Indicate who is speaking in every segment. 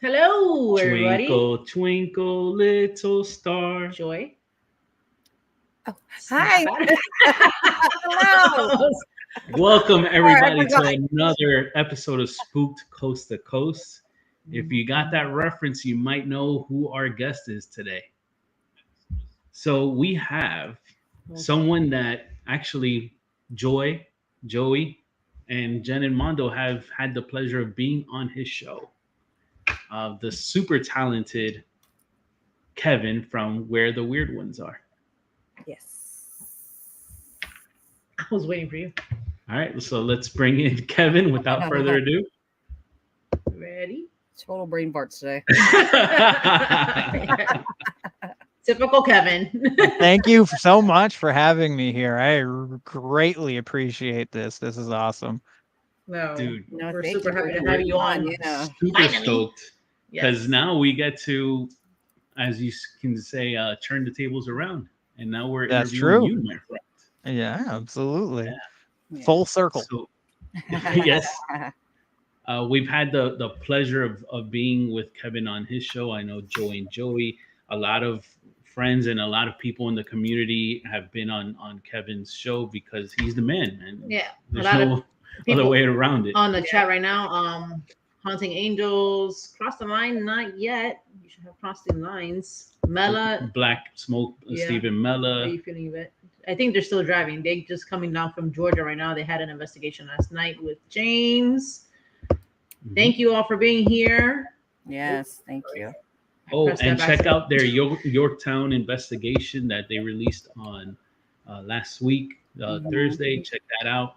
Speaker 1: Hello, everybody.
Speaker 2: Twinkle, twinkle, little star.
Speaker 1: Joy.
Speaker 3: Oh, hi.
Speaker 1: Hello.
Speaker 2: Welcome, everybody, to another episode of Spooked Coast to Coast. If you got that reference, you might know who our guest is today. So we have someone that actually Joey, and Jen and Mondo have had the pleasure of being on his show. The super talented Kevin from Where the Weird Ones Are.
Speaker 3: Yes.
Speaker 1: I was waiting for you.
Speaker 2: All right, so let's bring in Kevin without further ado.
Speaker 1: Ready?
Speaker 3: Total brain farts today.
Speaker 1: Typical Kevin.
Speaker 4: Thank you so much for having me here. I greatly appreciate this. This is awesome.
Speaker 1: No,
Speaker 2: dude,
Speaker 1: we're super happy to have you on.
Speaker 3: Yeah.
Speaker 2: Super stoked because
Speaker 1: Yes.
Speaker 2: now we get to, as you can say, turn the tables around, and now we're
Speaker 4: That's
Speaker 2: interviewing
Speaker 4: true.
Speaker 2: you, my friend.
Speaker 4: Yeah, absolutely.
Speaker 2: Yeah.
Speaker 4: Full circle.
Speaker 2: So, yes, we've had the pleasure of being with Kevin on his show. I know Joey, a lot of friends and a lot of people in the community have been on Kevin's show because he's the man, and
Speaker 1: Yeah,
Speaker 2: there's
Speaker 1: a lot
Speaker 2: no
Speaker 1: of
Speaker 2: other way around it.
Speaker 1: on the chat right now. Haunting Angels, cross the line, not yet. You should have crossed the lines. Mela,
Speaker 2: Black Smoke,
Speaker 1: Yeah.
Speaker 2: Stephen
Speaker 1: how are
Speaker 2: Mella.
Speaker 1: you feeling, Yvette? I think they're still driving. They just coming down from Georgia right now. They had an investigation last night with James. Thank you all for being here.
Speaker 3: Yes, thank you.
Speaker 2: Oh,
Speaker 1: Press that
Speaker 2: and
Speaker 1: back
Speaker 2: check
Speaker 1: to-
Speaker 2: out their Yorktown investigation that they released on last week, Thursday. Check that out.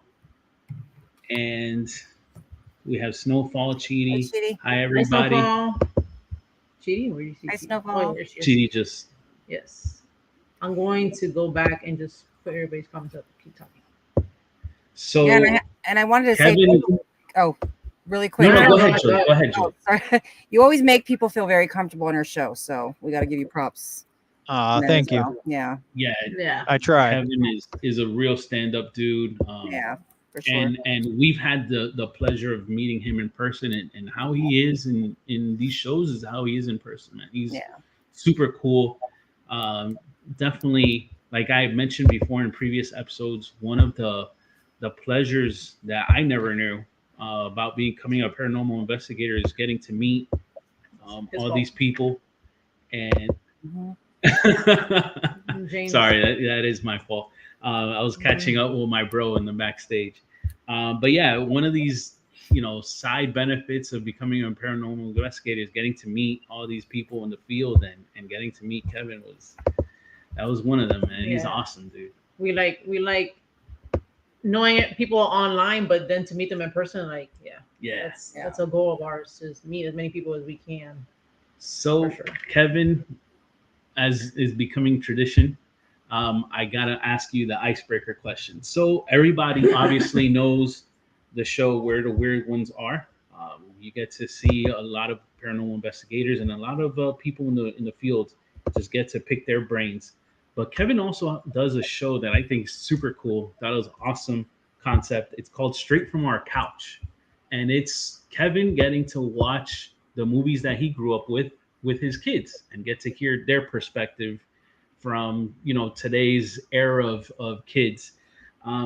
Speaker 2: And we have Snowfall Cheaty.
Speaker 3: Hey, Cheaty.
Speaker 2: Hi, everybody.
Speaker 1: Cheating? Where do you see
Speaker 3: Hi,
Speaker 1: Cheaty?
Speaker 3: Snowfall.
Speaker 1: Oh, there she is.
Speaker 2: Cheaty just
Speaker 1: Yes. I'm going to go back and just put everybody's comments up. Keep talking.
Speaker 2: so.
Speaker 3: Yeah, and I wanted to
Speaker 2: Kevin,
Speaker 3: say, really quick.
Speaker 2: no,
Speaker 1: No,
Speaker 2: go
Speaker 1: no,
Speaker 2: ahead,
Speaker 1: no,
Speaker 2: Joe.
Speaker 1: no.
Speaker 2: Go ahead,
Speaker 3: Oh,
Speaker 2: Joe.
Speaker 3: sorry. You always make people feel very comfortable on our show, so we got to give you props. on that
Speaker 4: Thank
Speaker 3: as
Speaker 4: you.
Speaker 3: well. Yeah,
Speaker 2: Yeah,
Speaker 1: Yeah.
Speaker 4: I try.
Speaker 2: Kevin is a real stand-up dude.
Speaker 3: yeah, for sure.
Speaker 2: And we've had the pleasure of meeting him in person, and how he is in these shows is how he is in person, man. He's super cool. Definitely, like I mentioned before in previous episodes, one of the pleasures that I never knew about becoming a paranormal investigator is getting to meet all these people. And
Speaker 3: Mhm.
Speaker 1: James.
Speaker 2: sorry, that is my fault. I was catching up with my bro in the backstage. But yeah, one of these, side benefits of becoming a paranormal investigator is getting to meet all these people in the field, and getting to meet Kevin was one of them, man. He's
Speaker 1: Yeah.
Speaker 2: awesome, dude.
Speaker 1: We like knowing people online, but then to meet them in person,
Speaker 2: Yeah.
Speaker 1: that's a goal of ours, is meet as many people as we can.
Speaker 2: So
Speaker 1: For sure.
Speaker 2: Kevin, as is becoming tradition, I gotta ask you the icebreaker question. So everybody obviously knows the show Where the Weird Ones Are. You get to see a lot of paranormal investigators and a lot of people in the field just get to pick their brains. But Kevin also does a show that I think is super cool. That was awesome concept. It's called Straight from Our Couch, and it's Kevin getting to watch the movies that he grew up with his kids and get to hear their perspective from today's era of kids.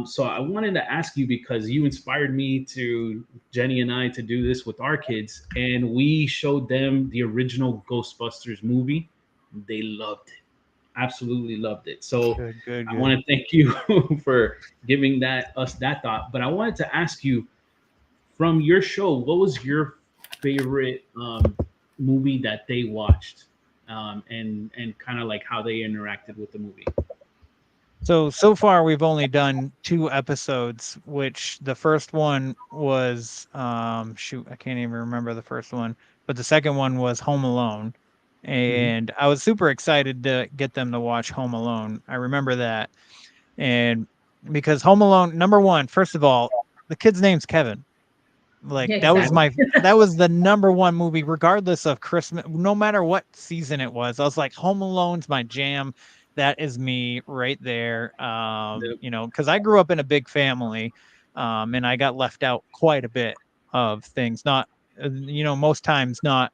Speaker 2: So I wanted to ask you, because you inspired me to Jenny and I to do this with our kids, and we showed them the original Ghostbusters movie. They loved it, absolutely loved it. So
Speaker 4: Good.
Speaker 2: I want to thank you for giving us that thought. But I wanted to ask you, from your show, what was your favorite movie that they watched, and kind of like how they interacted with the movie?
Speaker 4: So far we've only done 2 episodes, which the first one was I can't even remember the first one, but the second one was Home Alone. And I was super excited to get them to watch Home Alone. I remember that. And because Home Alone, number one, first of all, the kid's name's Kevin. Like
Speaker 1: Yeah,
Speaker 4: that was the number one movie, regardless of Christmas, no matter what season it was. I was like, Home Alone's my jam. That is me right there. Because I grew up in a big family, and I got left out quite a bit of things. Not, most times not,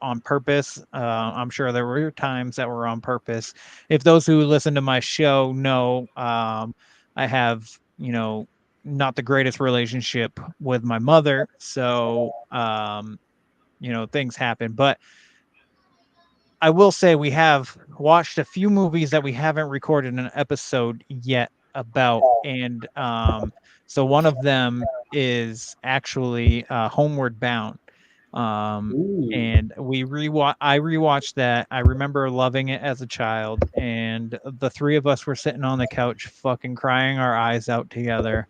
Speaker 4: on purpose. I'm sure there were times that were on purpose. If those who listen to my show know, I have, not the greatest relationship with my mother. So, things happen. But I will say we have watched a few movies that we haven't recorded an episode yet about. And so one of them is actually Homeward Bound. And I rewatched that. I remember loving it as a child, and the three of us were sitting on the couch fucking crying our eyes out together,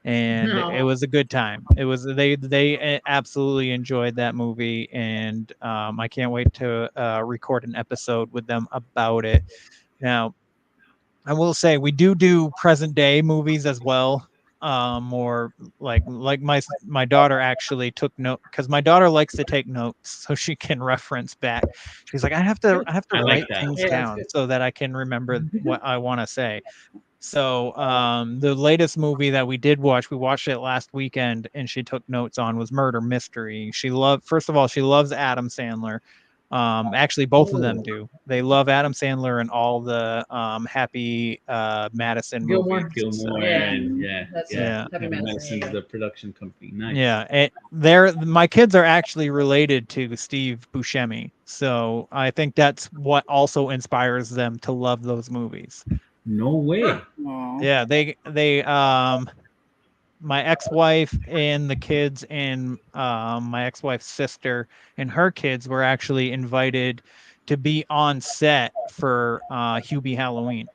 Speaker 4: and it was a good time. It was they absolutely enjoyed that movie, and I can't wait to record an episode with them about it. Now, I will say we do present day movies as well. Or like my daughter actually took note, because my daughter likes to take notes so she can reference back. She's like, I have to
Speaker 2: I
Speaker 4: write
Speaker 2: like that.
Speaker 4: things
Speaker 1: Yeah, that's
Speaker 4: down
Speaker 1: good.
Speaker 4: so that I can remember what I want to say. So the latest movie that we watched it last weekend, and she took notes on, was Murder Mystery. First of all, she loves Adam Sandler. Actually, both of them do. They love Adam Sandler and all the Happy Madison
Speaker 1: Gilmore.
Speaker 4: movies.
Speaker 2: Gilmore
Speaker 1: Yeah.
Speaker 2: and
Speaker 1: That's
Speaker 4: Yeah.
Speaker 1: Happy
Speaker 2: Happy
Speaker 1: Madison,
Speaker 2: Madison's the production company. Nice.
Speaker 4: Yeah, my kids are actually related to Steve Buscemi, so I think that's what also inspires them to love those movies.
Speaker 2: No way.
Speaker 3: Aw.
Speaker 4: Yeah, they my ex-wife and the kids and my ex-wife's sister and her kids were actually invited to be on set for Hubie Halloween,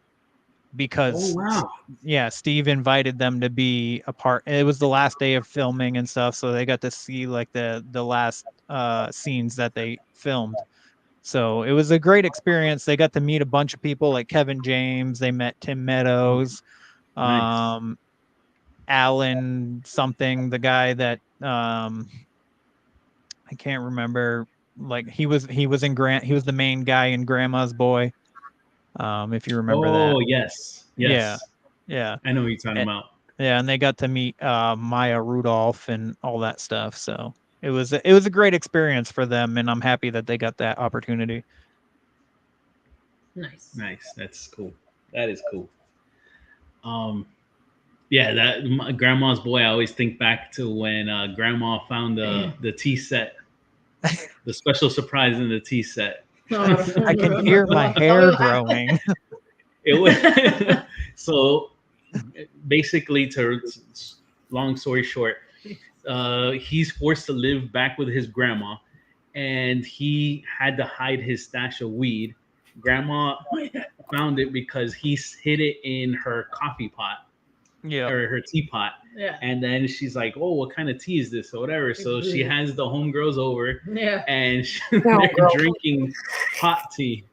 Speaker 4: because
Speaker 2: Oh wow.
Speaker 4: Steve invited them to be a part. It was the last day of filming and stuff, so they got to see like the last scenes that they filmed. So it was a great experience. They got to meet a bunch of people like Kevin James. They met Tim Meadows,
Speaker 2: Nice.
Speaker 4: Alan something, the guy that I can't remember. Like he was he was the main guy in Grandma's Boy. If you remember that.
Speaker 2: Oh yes. Yes.
Speaker 4: Yeah.
Speaker 2: I know what you're talking
Speaker 4: And,
Speaker 2: about.
Speaker 4: and they got to meet Maya Rudolph and all that stuff. So it was a great experience for them, and I'm happy that they got that opportunity.
Speaker 1: Nice.
Speaker 2: Nice. That's cool. That is cool. Yeah, Grandma's Boy. I always think back to when Grandma found the tea set, the special surprise in the tea set.
Speaker 4: I can hear my hair growing.
Speaker 2: It was so basically, long story short, he's forced to live back with his grandma, and he had to hide his stash of weed. Grandma found it because he hid it in her coffee pot.
Speaker 4: Yeah.
Speaker 2: Or her teapot.
Speaker 1: Yeah.
Speaker 2: And then she's like, oh, what kind of tea is this or whatever? So she has the homegirls over, and they're drinking hot tea.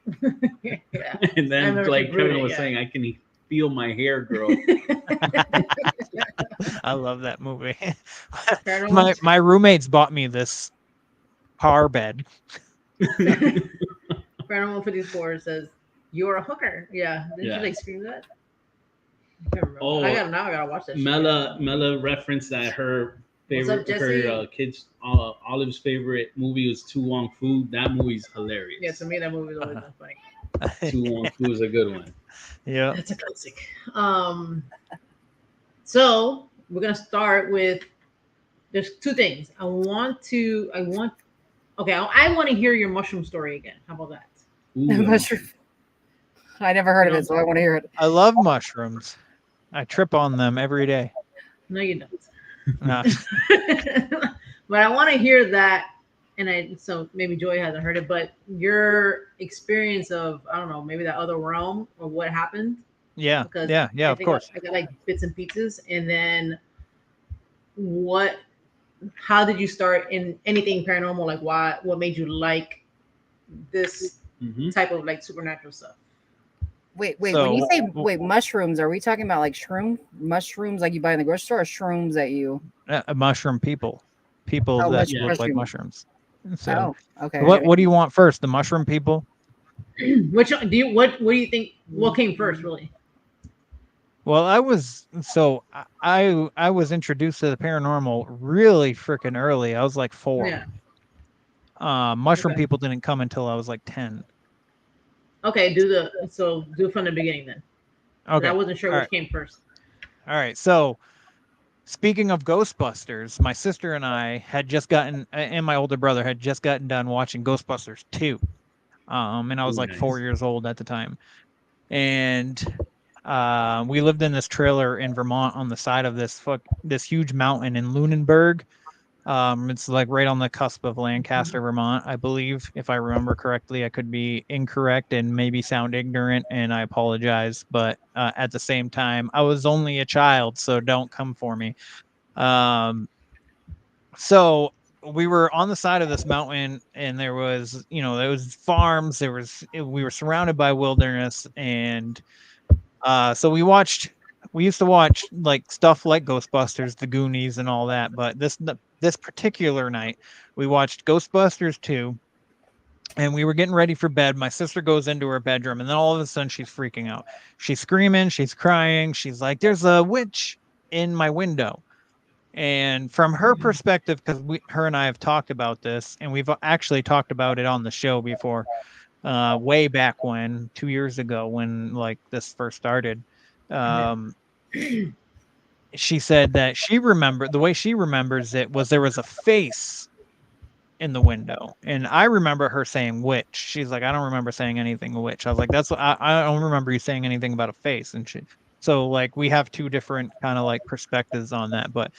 Speaker 1: Yeah.
Speaker 2: And then like Kevin was saying, I can feel my hair grow.
Speaker 4: I love that movie. my roommates bought me this par bed.
Speaker 1: Paranormal 54 says, "You're a hooker." Yeah. Did you like scream that?
Speaker 2: Oh,
Speaker 1: I gotta watch that.
Speaker 2: Mela referenced that her favorite, Olive's favorite movie was To Wong Fu. That movie's hilarious.
Speaker 1: Yeah, to me that movie's always been funny.
Speaker 2: To Wong Fu is a good one.
Speaker 4: Yeah,
Speaker 1: that's a classic. So we're gonna start with. There's two things I want to hear your mushroom story again. How about that?
Speaker 3: Mushroom. I never heard of it, so I want to hear it.
Speaker 4: I love mushrooms. I trip on them every day.
Speaker 1: No, you don't.
Speaker 4: No.
Speaker 1: But I want to hear that, so maybe Joy hasn't heard it, but your experience of, I don't know, maybe that other realm or what happened.
Speaker 4: Yeah,
Speaker 1: because
Speaker 4: yeah, of course.
Speaker 1: I got like bits and pieces, and then how did you start in anything paranormal? Like what made you like this type of like supernatural stuff?
Speaker 3: Wait, when you say mushrooms, are we talking about like mushrooms like you buy in the grocery store, or shrooms that you
Speaker 4: mushroom people that look like mushrooms? So
Speaker 3: okay.
Speaker 4: What do you want first? The mushroom people?
Speaker 1: What do you think, what came first, really?
Speaker 4: Well, I was introduced to the paranormal really freaking early. I was like 4.
Speaker 1: Yeah.
Speaker 4: Mushroom
Speaker 1: Okay.
Speaker 4: people didn't come until I was like 10.
Speaker 1: Okay, do it from the beginning then. 'Cause
Speaker 4: Okay.
Speaker 1: I wasn't sure
Speaker 4: All
Speaker 1: which
Speaker 4: right.
Speaker 1: came first.
Speaker 4: All right. So speaking of Ghostbusters, my sister and I had just gotten, and my older brother had just gotten done watching Ghostbusters 2. And I was like 4
Speaker 2: Nice.
Speaker 4: years old at the time. And we lived in this trailer in Vermont on the side of this huge mountain in Lunenburg. It's like right on the cusp of Lancaster, Vermont, I believe, if I remember correctly. I could be incorrect and maybe sound ignorant, and I apologize. But at the same time, I was only a child, so don't come for me. So we were on the side of this mountain, and there was farms. We were surrounded by wilderness, and so we used to watch like stuff like Ghostbusters, The Goonies, and all that. But this particular night, we watched Ghostbusters 2, and we were getting ready for bed. My sister goes into her bedroom, and then all of a sudden she's freaking out. She's screaming, she's crying. She's like, "There's a witch in my window." And from her perspective, because her and I have talked about this, and we've actually talked about it on the show before, way back when, 2 years ago, when like this first started. She said that the way she remembers it was there was a face in the window, and I remember her saying witch. She's like, I don't remember saying anything witch. I was like, that's what I don't remember you saying anything about a face. And so like we have two different kind of like perspectives on that. But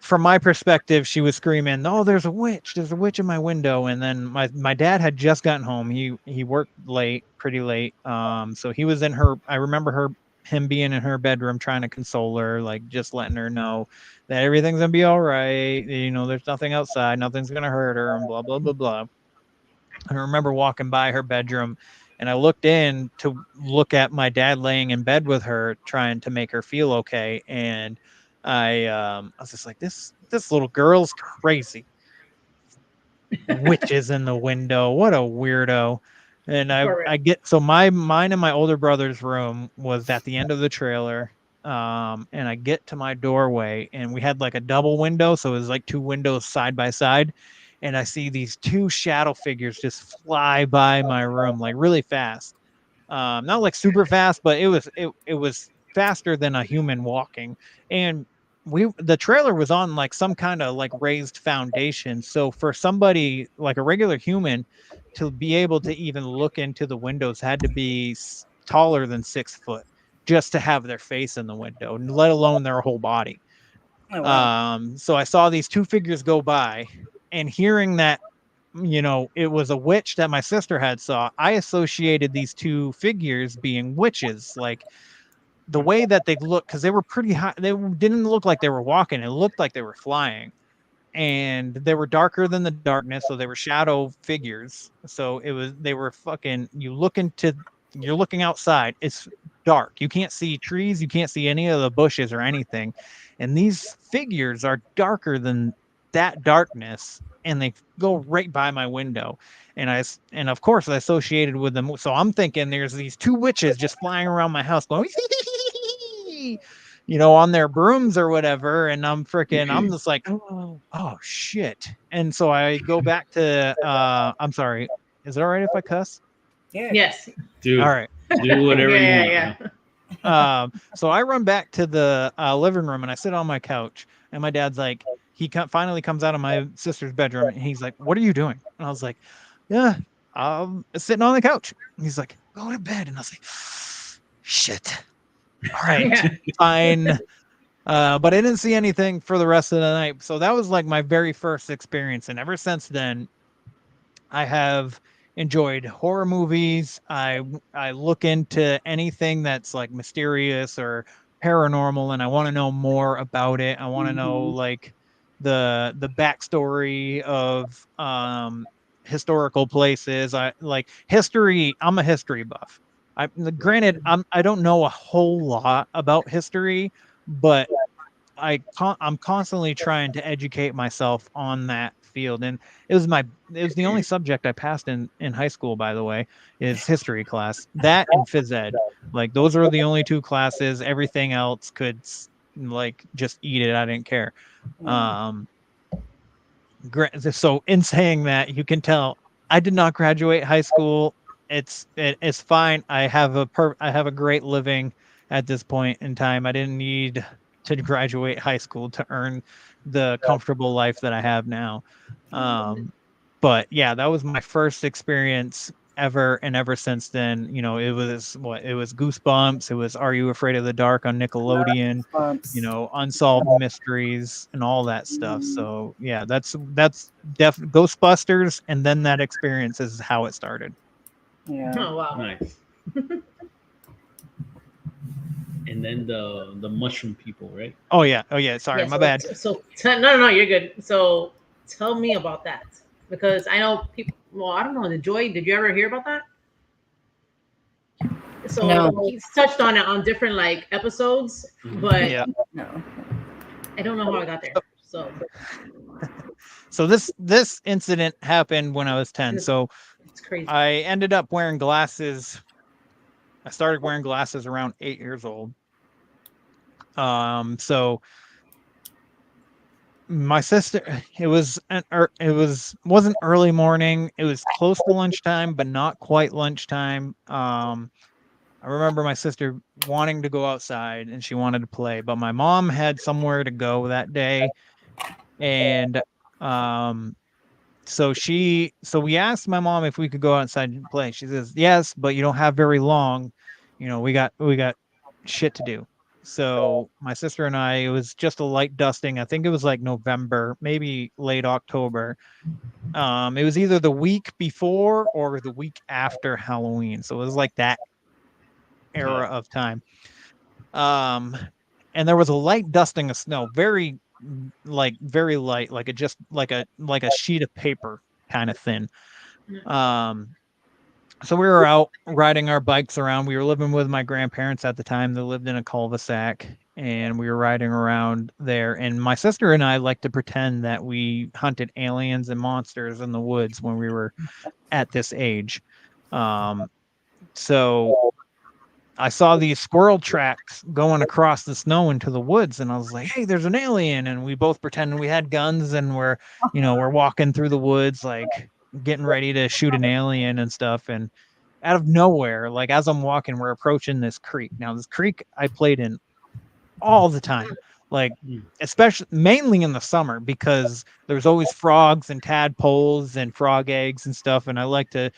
Speaker 4: from my perspective, she was screaming, "Oh, there's a witch! There's a witch in my window!" And then my dad had just gotten home. He worked late, pretty late. So he was in her. I remember him being in her bedroom trying to console her, like just letting her know that everything's gonna be all right. There's nothing outside, nothing's gonna hurt her, and blah blah blah blah. And I remember walking by her bedroom, and I looked in to look at my dad laying in bed with her, trying to make her feel okay. And I was just like, this little girl's crazy. Witches in the window. What a weirdo. And I get, so mine and my older brother's room was at the end of the trailer. And I get to my doorway, and we had like a double window. So it was like two windows side by side. And I see these two shadow figures just fly by my room, like really fast. Not like super fast, but it was faster than a human walking. And the trailer was on like some kind of like raised foundation. So for somebody like a regular human to be able to even look into the windows had to be taller than 6 foot just to have their face in the window, let alone their whole body.
Speaker 3: Oh, wow.
Speaker 4: So I saw these two figures go by, and hearing that, it was a witch that my sister had saw, I associated these two figures being witches. Like the way that they looked, because they were pretty high. They didn't look like they were walking. It looked like they were flying. And they were darker than the darkness. So they were shadow figures. So they were fucking, you're looking outside. It's dark. You can't see trees. You can't see any of the bushes or anything. And these figures are darker than that darkness. And they go right by my window. And of course I associated with them. So I'm thinking there's these two witches just flying around my house going, on their brooms or whatever. And I'm just like, oh shit. And so I go back to, I'm sorry. Is it all right if I cuss?
Speaker 3: Yeah.
Speaker 1: Yes.
Speaker 2: Dude,
Speaker 4: all right.
Speaker 2: Do whatever you want.
Speaker 4: So I run back to the living room, and I sit on my couch, and my dad's like, finally comes out of my sister's bedroom, and he's like, "What are you doing?" And I was like, "Yeah, I'm sitting on the couch." And he's like, "Go to bed." And I was like, "Shit. All right, fine." But I didn't see anything for the rest of the night. So that was like my very first experience. And ever since then, I have enjoyed horror movies. I look into anything that's like mysterious or paranormal, and I want to know more about it. I want to know like the backstory of historical places. I like history. I'm a history buff. Granted, I don't know a whole lot about history, but I'm constantly trying to educate myself on that field. And it was the only subject I passed in high school, by the way, is history class. That and phys ed. Like those are the only two classes. Everything else could like just eat it. I didn't care. So in saying that, you can tell I did not graduate high school. It's fine. I have a great living at this point in time. I didn't need to graduate high school to earn the comfortable life that I have now. But yeah, that was my first experience ever, and ever since then, it was Goosebumps, it was Are You Afraid of the Dark on Nickelodeon, Unsolved Mysteries and all that stuff. So yeah, that's Ghostbusters, and then that experience is how it started.
Speaker 3: Yeah.
Speaker 1: Oh wow.
Speaker 2: Nice. And then the mushroom people, right?
Speaker 4: Oh yeah. Sorry,
Speaker 1: Yeah,
Speaker 4: my bad.
Speaker 1: So no, you're good. So tell me about that, because I know people. Well, I don't know. Did you ever hear about that? So
Speaker 3: No.
Speaker 1: he's touched on it on different like episodes, but
Speaker 4: Yeah.
Speaker 3: No.
Speaker 1: I don't know how I got there.
Speaker 4: So this incident happened when I was 10. So
Speaker 1: it's crazy.
Speaker 4: I ended up wearing glasses. I started wearing glasses around 8 years old. So my sister, wasn't early morning. It was close to lunchtime, but not quite lunchtime. I remember my sister wanting to go outside and she wanted to play, but my mom had somewhere to go that day. And so we asked my mom if we could go outside and play. She says, yes, but you don't have very long. We got shit to do. So my sister and I, it was just a light dusting. I think it was like November, maybe late October. It was either the week before or the week after Halloween. So it was like that era of time. And there was a light dusting of snow, very light, like a sheet of paper kind of thin. So we were out riding our bikes around. We were living with my grandparents at the time. They lived in a cul-de-sac, and we were riding around there. And my sister and I like to pretend that we hunted aliens and monsters in the woods when we were at this age. So I saw these squirrel tracks going across the snow into the woods, and I was like, hey, there's an alien. And we both pretended we had guns, and we're walking through the woods, like getting ready to shoot an alien and stuff. And out of nowhere, like as I'm walking, we're approaching this creek. Now, this creek I played in all the time, like especially mainly in the summer, because there's always frogs and tadpoles and frog eggs and stuff. And I like to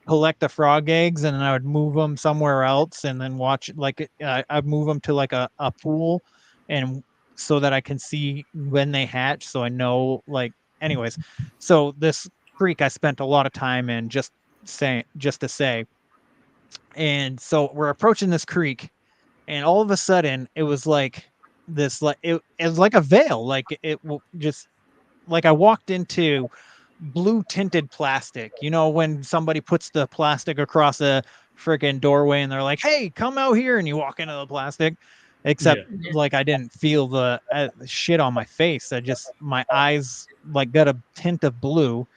Speaker 4: collect the frog eggs, and then I would move them somewhere else and then watch it. Like I'd move them to like a pool, and so that I can see when they hatch. So I know, like, anyways, so this creek I spent a lot of time in, just to say. And so we're approaching this creek, and all of a sudden it was like this, like it was like a veil, like it just like I walked into blue tinted plastic. When somebody puts the plastic across a freaking doorway and they're like, hey, come out here, and you walk into the plastic, except like I didn't feel the shit on my face. My eyes like got a tint of blue.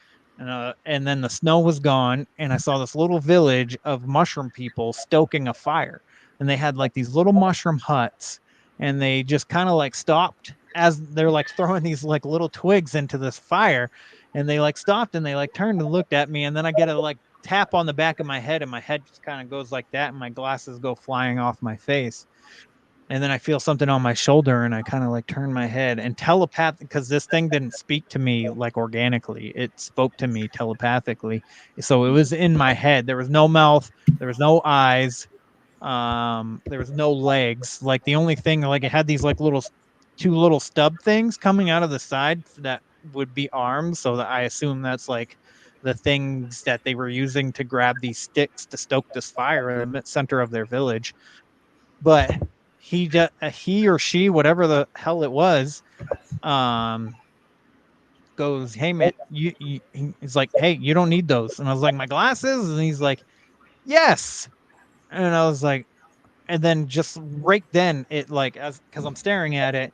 Speaker 4: And then the snow was gone, and I saw this little village of mushroom people stoking a fire, and they had like these little mushroom huts, and they just kind of like stopped as they're like throwing these like little twigs into this fire, and they like stopped and they like turned and looked at me, and then I get a like tap on the back of my head, and my head just kind of goes like that, and my glasses go flying off my face. And then I feel something on my shoulder, and I kind of like turn my head, and because this thing didn't speak to me like organically, it spoke to me telepathically. So it was in my head. There was no mouth, there was no eyes, there was no legs. Like the only thing, like it had these like two little stub things coming out of the side that would be arms. So that I assume that's like the things that they were using to grab these sticks to stoke this fire in the center of their village. But he or she, whatever the hell it was, goes, hey man, he's like, hey, you don't need those. And I was like, my glasses? And he's like, yes. And I was like, and then just right then it like, because I'm staring at it,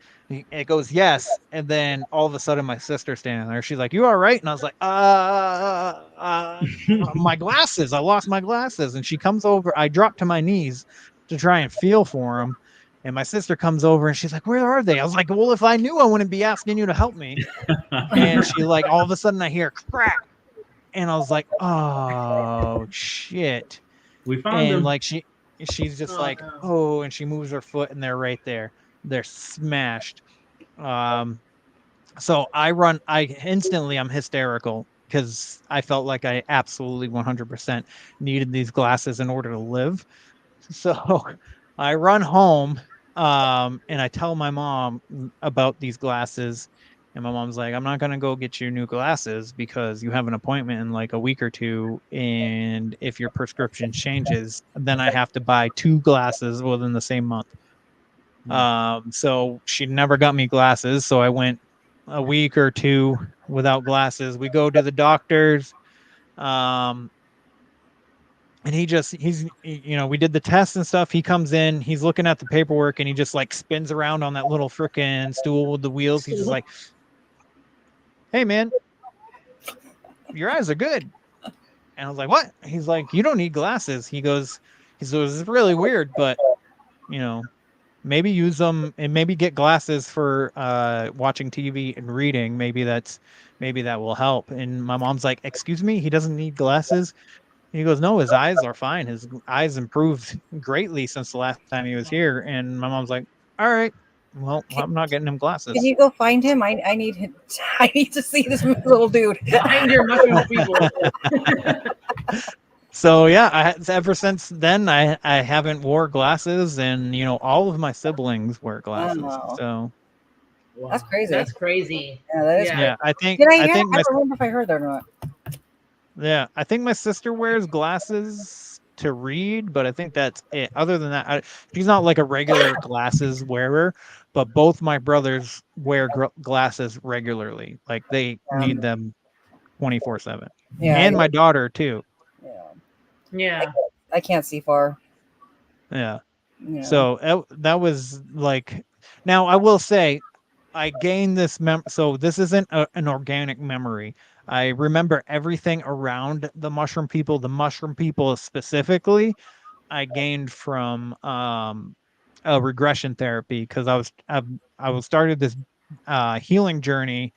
Speaker 4: it goes, yes. And then all of a sudden my sister's standing there. She's like, you all right? And I was like, my glasses, I lost my glasses. And she comes over, I dropped to my knees to try and feel for them. And my sister comes over and she's like, where are they? I was like, well, if I knew, I wouldn't be asking you to help me. And she like, all of a sudden I hear crack. And I was like, oh shit.
Speaker 2: We found
Speaker 4: And
Speaker 2: them.
Speaker 4: like she's just like,
Speaker 1: no.
Speaker 4: oh, and she moves her foot and they're right there. They're smashed. So I'm hysterical because I felt like I absolutely 100% needed these glasses in order to live. So I run home and I tell my mom about these glasses. And my mom's like, I'm not going to go get you new glasses because you have an appointment in like a week or two. And if your prescription changes, then I have to buy 2 glasses within the same month. So she never got me glasses. So I went a week or 2 without glasses. We go to the doctor's. And he's we did the tests and stuff. He comes in, he's looking at the paperwork, and he just like spins around on that little freaking stool with the wheels. He's just like, hey man, your eyes are good. And I was like, what? He's like, you don't need glasses. He goes, it's really weird, but maybe use them and maybe get glasses for watching TV and reading. Maybe that will help. And my mom's like, excuse me, he doesn't need glasses. He goes, no, his eyes are fine. His eyes improved greatly since the last time he was here. And my mom's like, all right, well, I'm not getting him glasses.
Speaker 3: Can you go find him? I need him. I need to see this little dude.
Speaker 1: Find your mushroom people.
Speaker 4: So yeah, ever since then, I haven't wore glasses, and all of my siblings wear glasses.
Speaker 3: Wow.
Speaker 4: So
Speaker 1: Wow.
Speaker 3: That's crazy.
Speaker 1: That's crazy.
Speaker 3: Yeah, that is.
Speaker 4: yeah, I think
Speaker 3: I don't remember if I heard that or not.
Speaker 4: Yeah, I think my sister wears glasses to read, but I think that's it. Other than that, she's not like a regular glasses wearer, but both my brothers wear glasses regularly. Like they need them 24/7.
Speaker 3: Yeah,
Speaker 4: and my daughter too.
Speaker 1: Yeah.
Speaker 3: I can't see far.
Speaker 4: Yeah.
Speaker 3: Yeah.
Speaker 4: So that was like, now I will say, I gained this so this isn't an organic memory. I remember everything around the mushroom people. The mushroom people specifically, I gained from a regression therapy because I was started this healing journey,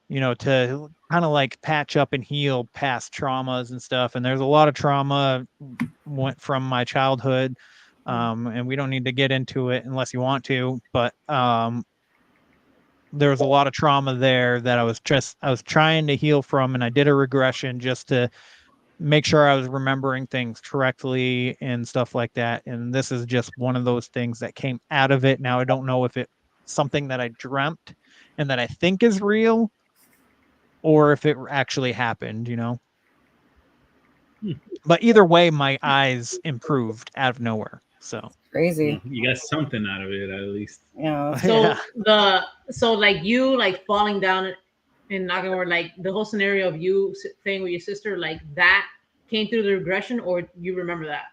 Speaker 4: to kind of like patch up and heal past traumas and stuff. And there's a lot of trauma went from my childhood, and we don't need to get into it unless you want to, but there was a lot of trauma there that I was trying to heal from, and I did a regression just to make sure I was remembering things correctly and stuff like that. And this is just one of those things that came out of it. Now I don't know if it's something that I dreamt and that I think is real, or if it actually happened, But either way, my eyes improved out of nowhere. So
Speaker 3: crazy.
Speaker 2: You got something out of it at least.
Speaker 3: Yeah.
Speaker 1: So so like you like falling down and knocking over, like the whole scenario of you staying with your sister, like that came through the regression, or you remember that?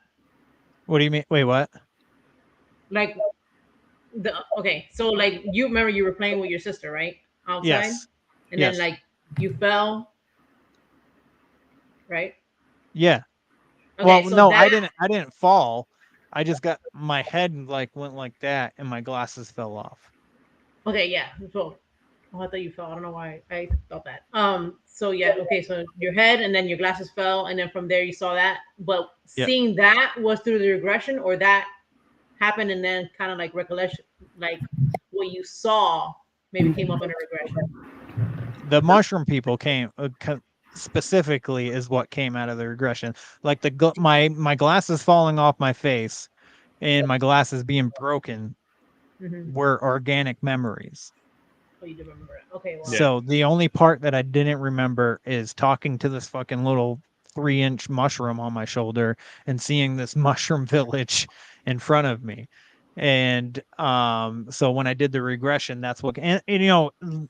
Speaker 4: What do you mean? Wait, what?
Speaker 1: Like okay, so like you remember you were playing with your sister, right? Outside?
Speaker 4: Yes.
Speaker 1: And
Speaker 4: yes.
Speaker 1: then like you fell, right?
Speaker 4: Yeah.
Speaker 1: Okay,
Speaker 4: well,
Speaker 1: so
Speaker 4: no,
Speaker 1: that...
Speaker 4: I didn't fall. I just got my head went like that, and my glasses fell off.
Speaker 1: Okay, yeah. So, I thought you fell. I don't know why I thought that. So yeah, okay. So your head, and then your glasses fell, and then from there you saw that. But seeing that was through the regression, or that happened, and then kind of like recollection, like what you saw maybe came up in a regression.
Speaker 4: The mushroom people came specifically is what came out of the regression. Like my glasses falling off my face and my glasses being broken were organic memories.
Speaker 1: Oh, you did remember it. Okay. Well.
Speaker 4: So the only part that I didn't remember is talking to this fucking little 3-inch mushroom on my shoulder and seeing this mushroom village in front of me. And so when I did the regression, that's what, and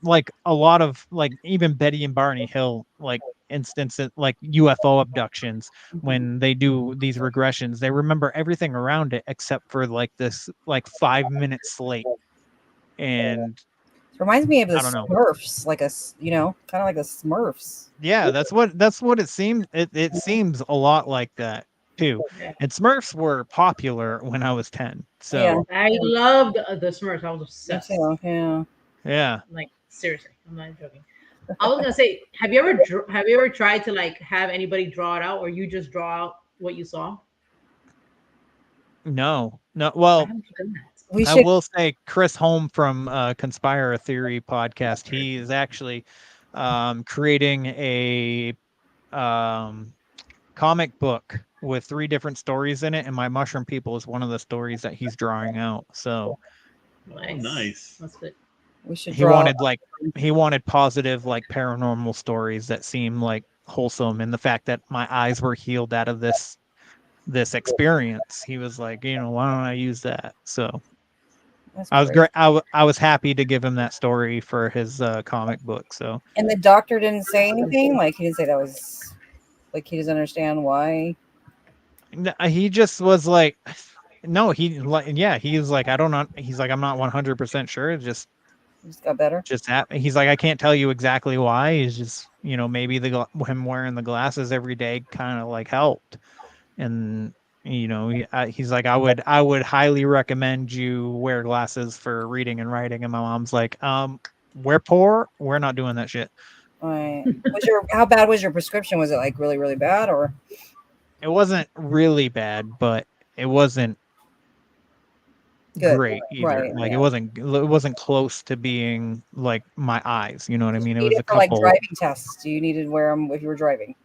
Speaker 4: like a lot of like even Betty and Barney Hill like instances, like UFO abductions, when they do these regressions, they remember everything around it except for like this like 5-minute slate. And
Speaker 3: it reminds me of the Smurfs, like a kind of like the Smurfs.
Speaker 4: Yeah, that's what it seems. It seems a lot like that. too.
Speaker 1: Yeah.
Speaker 4: And Smurfs were popular when I was 10. So
Speaker 3: Yeah.
Speaker 1: I loved the Smurfs. I was
Speaker 3: Me
Speaker 1: obsessed.
Speaker 3: too. Yeah.
Speaker 4: yeah.
Speaker 1: Like seriously, I'm not joking. I was gonna say, have you ever tried to like have anybody draw it out, or you just draw out what you saw?
Speaker 4: No.
Speaker 1: Why
Speaker 4: Well,
Speaker 1: haven't you done that?
Speaker 3: We
Speaker 4: I
Speaker 3: should.
Speaker 4: will say Chris Holm from Conspire Theory podcast, he is actually creating a comic book with 3 different stories in it, and My Mushroom People is one of the stories that he's drawing out. So
Speaker 1: Nice.
Speaker 2: nice.
Speaker 1: That's good.
Speaker 3: We should
Speaker 4: he
Speaker 3: draw.
Speaker 4: wanted positive like paranormal stories that seem like wholesome, and the fact that my eyes were healed out of this experience, he was like, why don't I use that? So
Speaker 3: That's
Speaker 4: I was
Speaker 3: great.
Speaker 4: great. I was happy to give him that story for his comic book. So
Speaker 3: And the doctor didn't say anything. Like he didn't say that was. Like he doesn't understand why.
Speaker 4: he just was like, no, he like, yeah, he was like, I don't know. He's like, I'm not 100% sure. It
Speaker 3: He just got better.
Speaker 4: just happened. He's like, I can't tell you exactly why. He's just, maybe him wearing the glasses every day kind of like helped. And he's like, I would highly recommend you wear glasses for reading and writing. And my mom's like, we're poor, we're not doing that shit.
Speaker 3: Right. How bad was your prescription? Was it like really, really bad, or?
Speaker 4: It wasn't really bad, but it wasn't
Speaker 3: Good.
Speaker 4: great either.
Speaker 3: Right,
Speaker 4: Like
Speaker 3: yeah.
Speaker 4: it wasn't close to being like my eyes. You know what I mean? It
Speaker 3: You
Speaker 4: was
Speaker 3: need
Speaker 4: a
Speaker 3: it for like
Speaker 4: couple.
Speaker 3: driving tests. You needed to wear them if you were driving.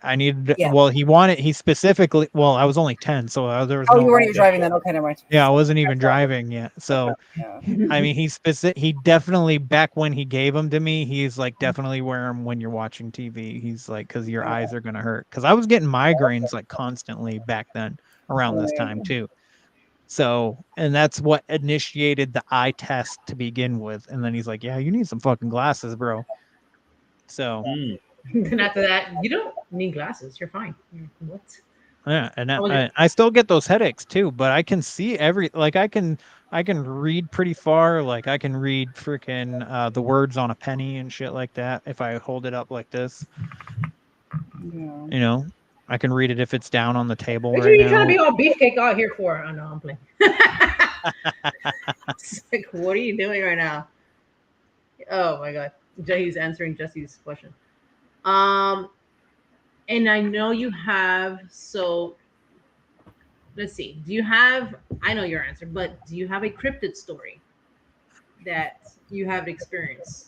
Speaker 4: I needed.
Speaker 3: Yeah.
Speaker 4: Well, he specifically. Well, I was only 10, so there was.
Speaker 3: Oh,
Speaker 4: no
Speaker 3: you weren't even driving then. Okay, never mind.
Speaker 4: Yeah, I wasn't even driving yet. So,
Speaker 3: Yeah.
Speaker 4: I mean, he definitely, back when he gave them to me, he's like, definitely wear them when you're watching TV. He's like, because your eyes are gonna hurt. Because I was getting migraines like constantly back then around this time too. So, and that's what initiated the eye test to begin with. And then he's like, yeah, you need some fucking glasses, bro. So,
Speaker 1: Then after that, you don't need glasses. You're fine. What?
Speaker 4: yeah, and I still get those headaches too, but I can see I can read pretty far. Like I can read freaking the words on a penny and shit like that if I hold it up like this.
Speaker 3: Yeah.
Speaker 4: I can read it if it's down on the table
Speaker 1: What are
Speaker 4: right
Speaker 1: you
Speaker 4: now.
Speaker 1: trying to be all beefcake out here for? Oh no, I'm playing. It's like, what are you doing right now? Oh my god, he's answering Jesse's question. And I know you have. So let's see. Do you have? I know your answer, but do you have a cryptid story that you have experienced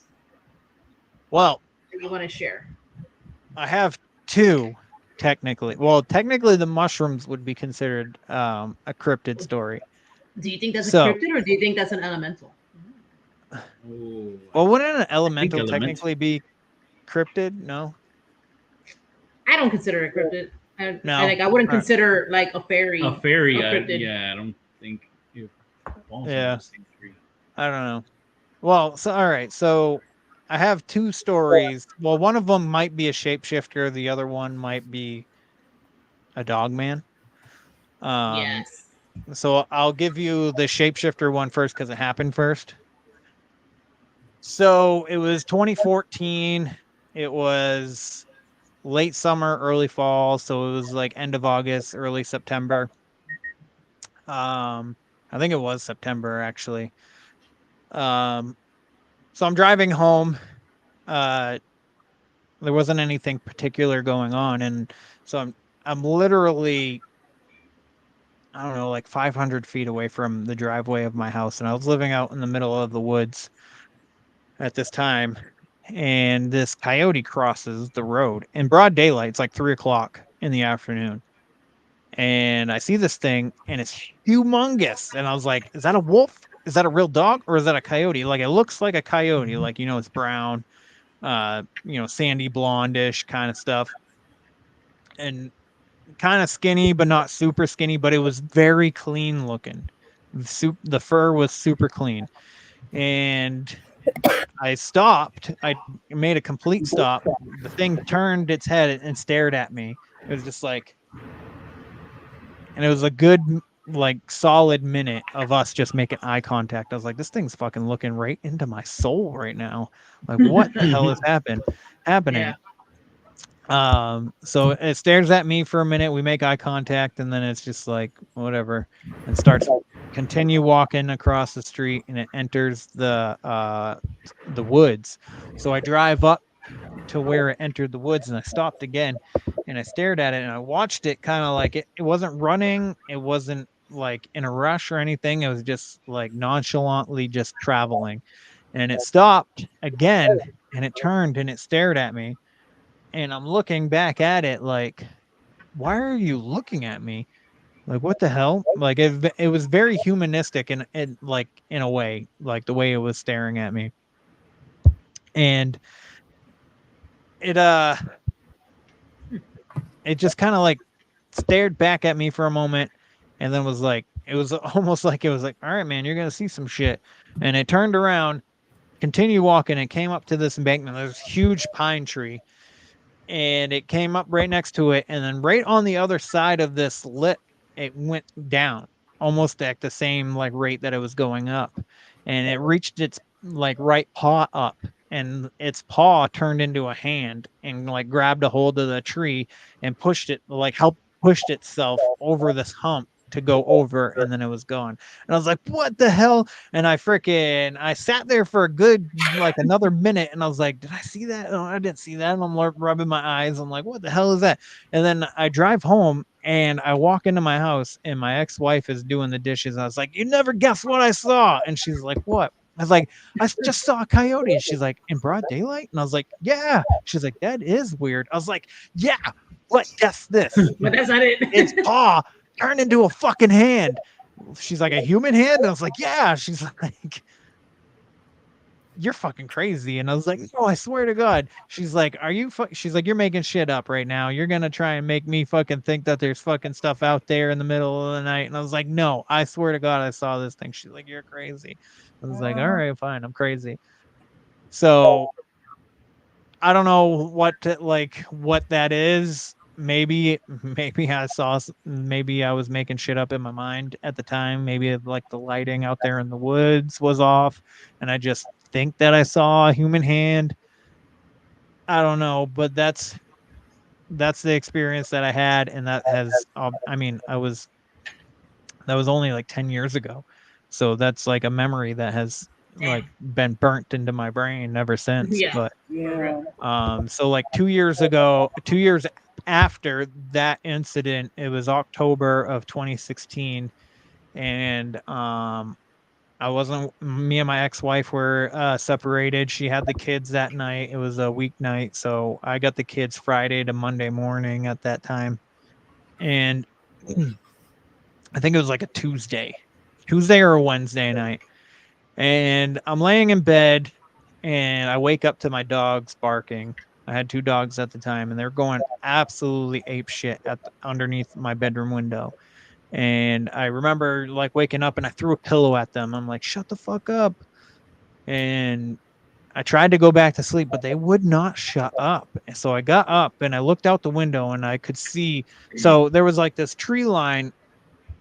Speaker 4: Well,
Speaker 1: that you want to share?
Speaker 4: I have 2 technically. Well, technically the mushrooms would be considered a cryptid story.
Speaker 1: Do you think that's a cryptid, or do you think that's an elemental?
Speaker 4: Well, wouldn't an elemental technically be cryptid? No.
Speaker 1: I don't consider it cryptid.
Speaker 4: No.
Speaker 1: I wouldn't consider like a fairy.
Speaker 2: A fairy,
Speaker 1: cryptid.
Speaker 2: I don't think it falls in
Speaker 4: Yeah.
Speaker 2: the same tree.
Speaker 4: I don't know. Well, so all right. So I have 2 stories. Well, one of them might be a shapeshifter. The other one might be a dog man.
Speaker 1: Yes.
Speaker 4: So I'll give you the shapeshifter one first because it happened first. So it was 2014. It was late summer, early fall. So it was like end of August, early September. I think it was September actually. So I'm driving home. There wasn't anything particular going on, and so I'm literally, I don't know, like 500 feet away from the driveway of my house, and I was living out in the middle of the woods at this time, and this coyote crosses the road in broad daylight. It's like 3:00 in the afternoon, and I see this thing, and it's humongous, and I was like, is that a wolf? Is that a real dog, or is that a coyote? Like, it looks like a coyote, like, it's brown, sandy blondish kind of stuff, and kind of skinny, but not super skinny, but it was very clean looking. The fur was super clean. And I stopped. I made a complete stop. The thing turned its head and stared at me. It was just like, and it was a good, like, solid minute of us just making eye contact. I was like, this thing's fucking looking right into my soul right now. Like, what the hell is happening?
Speaker 1: Yeah.
Speaker 4: So it stares at me for a minute. We make eye contact, and then it's just like whatever, and starts continue walking across the street, and it enters the woods. So I drive up to where it entered the woods, and I stopped again, and I stared at it, and I watched it kind of like it wasn't running, it wasn't like in a rush or anything. It was just like nonchalantly just traveling, and it stopped again, and it turned and it stared at me, and I'm looking back at it like, why are you looking at me? Like, what the hell? Like, it was very humanistic and like in a way, like the way it was staring at me. And it just kind of like stared back at me for a moment, and then was like, it was almost like it was like, all right, man, you're gonna see some shit. And it turned around, continued walking, and came up to this embankment. There's a huge pine tree, and it came up right next to it, and then right on the other side of this lip, it went down almost at the same like rate that it was going up, and it reached its like right paw up, and its paw turned into a hand and like grabbed a hold of the tree and pushed it, like helped pushed itself over this hump to go over, and then it was gone. And I was like, what the hell? And I sat there for a good like another minute, and I was like, did I see that? No, I didn't see that. And I'm rubbing my eyes. I'm like, what the hell is that? And then I drive home, and I walk into my house, and my ex-wife is doing the dishes. I was like, you never guess what I saw. And she's like, what? I was like, I just saw a coyote. And she's like, in broad daylight? And I was like, yeah. She's like, that is weird. I was like, yeah, but guess this.
Speaker 1: But that's not it.
Speaker 4: Its paw turned into a fucking hand. She's like, a human hand? And I was like, yeah. She's like, you're fucking crazy. And I was like, no, I swear to God. She's like, are you she's like, you're making shit up right now. You're gonna try and make me fucking think that there's fucking stuff out there in the middle of the night. And I was like, no, I swear to God, I saw this thing. She's like, you're crazy. I was like, all right, fine, I'm crazy. So I don't know what that is. Maybe I saw, maybe I was making shit up in my mind at the time. Maybe like the lighting out there in the woods was off, and I just think that I saw a human hand. I don't know, but that's the experience that I had, and that has, I mean, that was only like 10 years ago. So that's like a memory that has like been burnt into my brain ever since.
Speaker 1: Yeah.
Speaker 4: But
Speaker 3: Yeah.
Speaker 4: so like 2 years after that incident, it was October of 2016, and me and my ex-wife were separated. She had the kids that night. It was a weeknight, so I got the kids Friday to Monday morning at that time. And I think it was like a Tuesday or a Wednesday night. And I'm laying in bed, and I wake up to my dogs barking. I had 2 dogs at the time, and they're going absolutely ape shit underneath my bedroom window. And I remember like waking up, and I threw a pillow at them. I'm like, shut the fuck up. And I tried to go back to sleep, but they would not shut up. And so I got up, and I looked out the window, and I could see, so there was like this tree line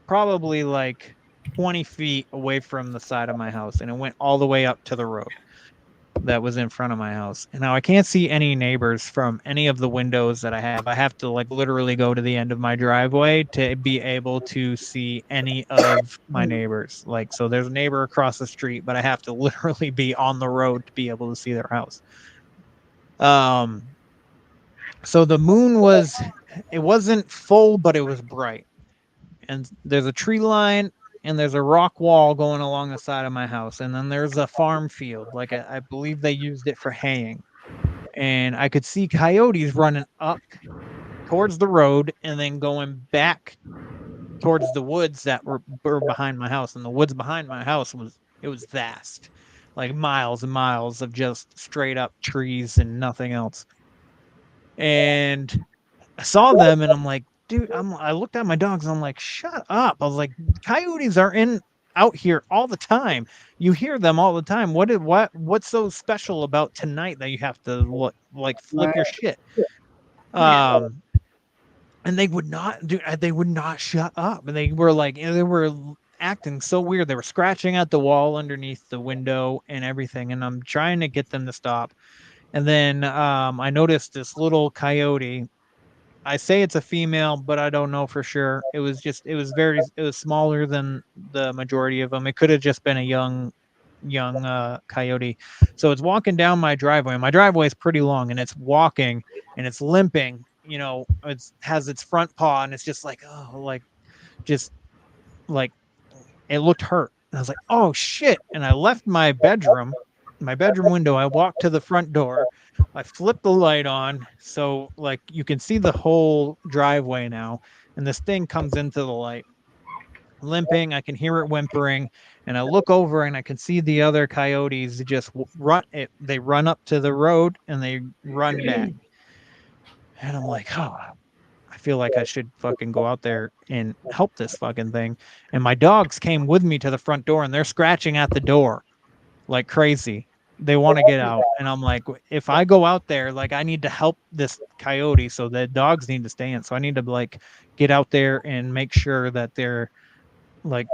Speaker 4: probably like 20 feet away from the side of my house, and it went all the way up to the road that was in front of my house. And now I can't see any neighbors from any of the windows that I have. I have to like literally go to the end of my driveway to be able to see any of my neighbors. Like, so there's a neighbor across the street, but I have to literally be on the road to be able to see their house. So the moon it wasn't full, but it was bright. And there's a tree line, and there's a rock wall going along the side of my house. And then there's a farm field. Like I believe they used it for haying. And I could see coyotes running up towards the road and then going back towards the woods that were behind my house. And the woods behind my house was vast. Like miles and miles of just straight up trees and nothing else. And I saw them, and I'm like, dude, I looked at my dogs, and I'm like, shut up. I was like, coyotes are out here all the time. You hear them all the time. What's so special about tonight that you have to like flip your shit? And they would not shut up. And they were acting so weird. They were scratching at the wall underneath the window and everything. And I'm trying to get them to stop. And then I noticed this little coyote. I say it's a female, but I don't know for sure. It was smaller than the majority of them. It could have just been a young coyote. So it's walking down my driveway. My driveway is pretty long, and it's walking and it's limping. You know, it has its front paw, and it's just like, oh, like just like it looked hurt. And I was like, oh shit. And I left my bedroom window. I walked to the front door. I flipped the light on. So like you can see the whole driveway now. And this thing comes into the light, limping. I can hear it whimpering. And I look over and I can see the other coyotes just run it. They run up to the road and they run back. And I'm like, oh, I feel like I should fucking go out there and help this fucking thing. And my dogs came with me to the front door and they're scratching at the door like crazy. They want to get out. And I'm like, if I go out there, like I need to help this coyote. So the dogs need to stay in. So I need to like get out there and make sure that they're like,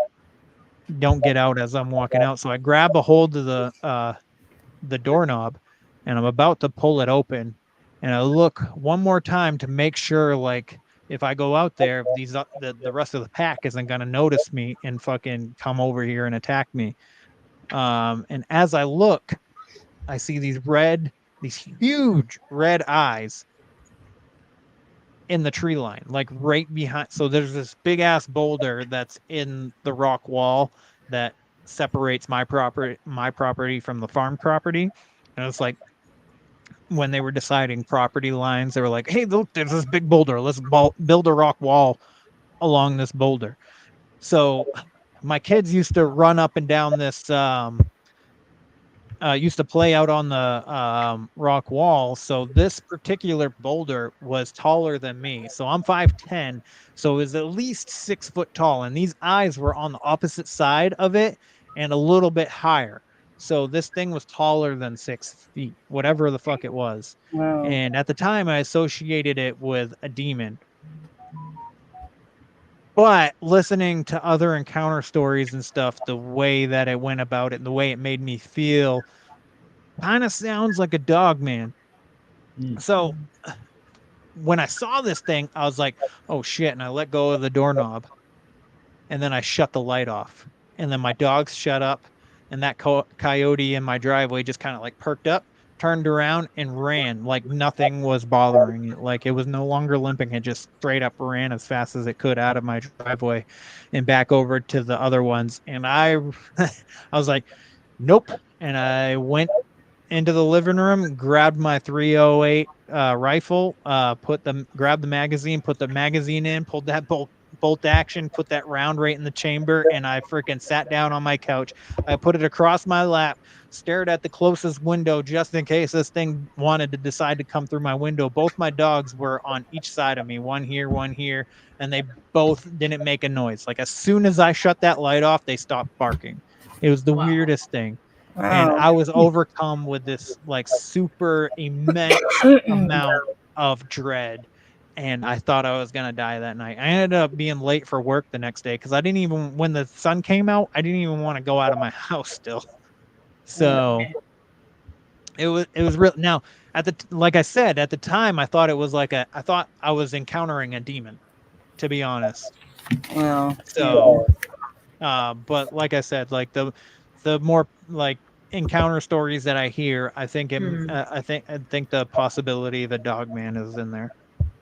Speaker 4: don't get out as I'm walking out. So I grab a hold of the doorknob and I'm about to pull it open. And I look one more time to make sure, like, if I go out there, the rest of the pack isn't gonna notice me and fucking come over here and attack me. And as I look, I see these huge red eyes in the tree line, like right behind. So there's this big ass boulder that's in the rock wall that separates my property from the farm property. And it's like, when they were deciding property lines, they were like, hey, look, there's this big boulder. Let's build a rock wall along this boulder. So my kids used to run up and down this, used to play out on the rock wall. So this particular boulder was taller than me. So I'm 5'10". So it was at least 6 foot tall. And these eyes were on the opposite side of it and a little bit higher. So this thing was taller than 6 feet, whatever the fuck it was.
Speaker 3: Wow.
Speaker 4: And at the time, I associated it with a demon. But listening to other encounter stories and stuff, the way that it went about it and the way it made me feel kind of sounds like a dog man. So when I saw this thing, I was like, oh shit. And I let go of the doorknob and then I shut the light off. And then my dogs shut up. And that coyote in my driveway just kind of like perked up, turned around and ran like nothing was bothering it. Like it was no longer limping. It just straight up ran as fast as it could out of my driveway and back over to the other ones. And I was like, nope. And I went into the living room, grabbed my .308 rifle, grabbed the magazine, put the magazine in, pulled that bolt action, put that round right in the chamber, and I freaking sat down on my couch. I put it across my lap, stared at the closest window just in case this thing wanted to decide to come through my window. Both my dogs were on each side of me, one here, and they both didn't make a noise. Like as soon as I shut that light off, they stopped barking. It was the weirdest thing.
Speaker 3: Wow.
Speaker 4: And I was overcome with this like super immense amount of dread. And I thought I was going to die that night. I ended up being late for work the next day because I didn't even, when the sun came out, I didn't even want to go out of my house still. So it was real. Now, like I said, at the time, I thought it was like I thought I was encountering a demon, to be honest.
Speaker 3: Wow.
Speaker 4: So, but like I said, like the more like encounter stories that I hear, I think I think the possibility of a dog man is in there.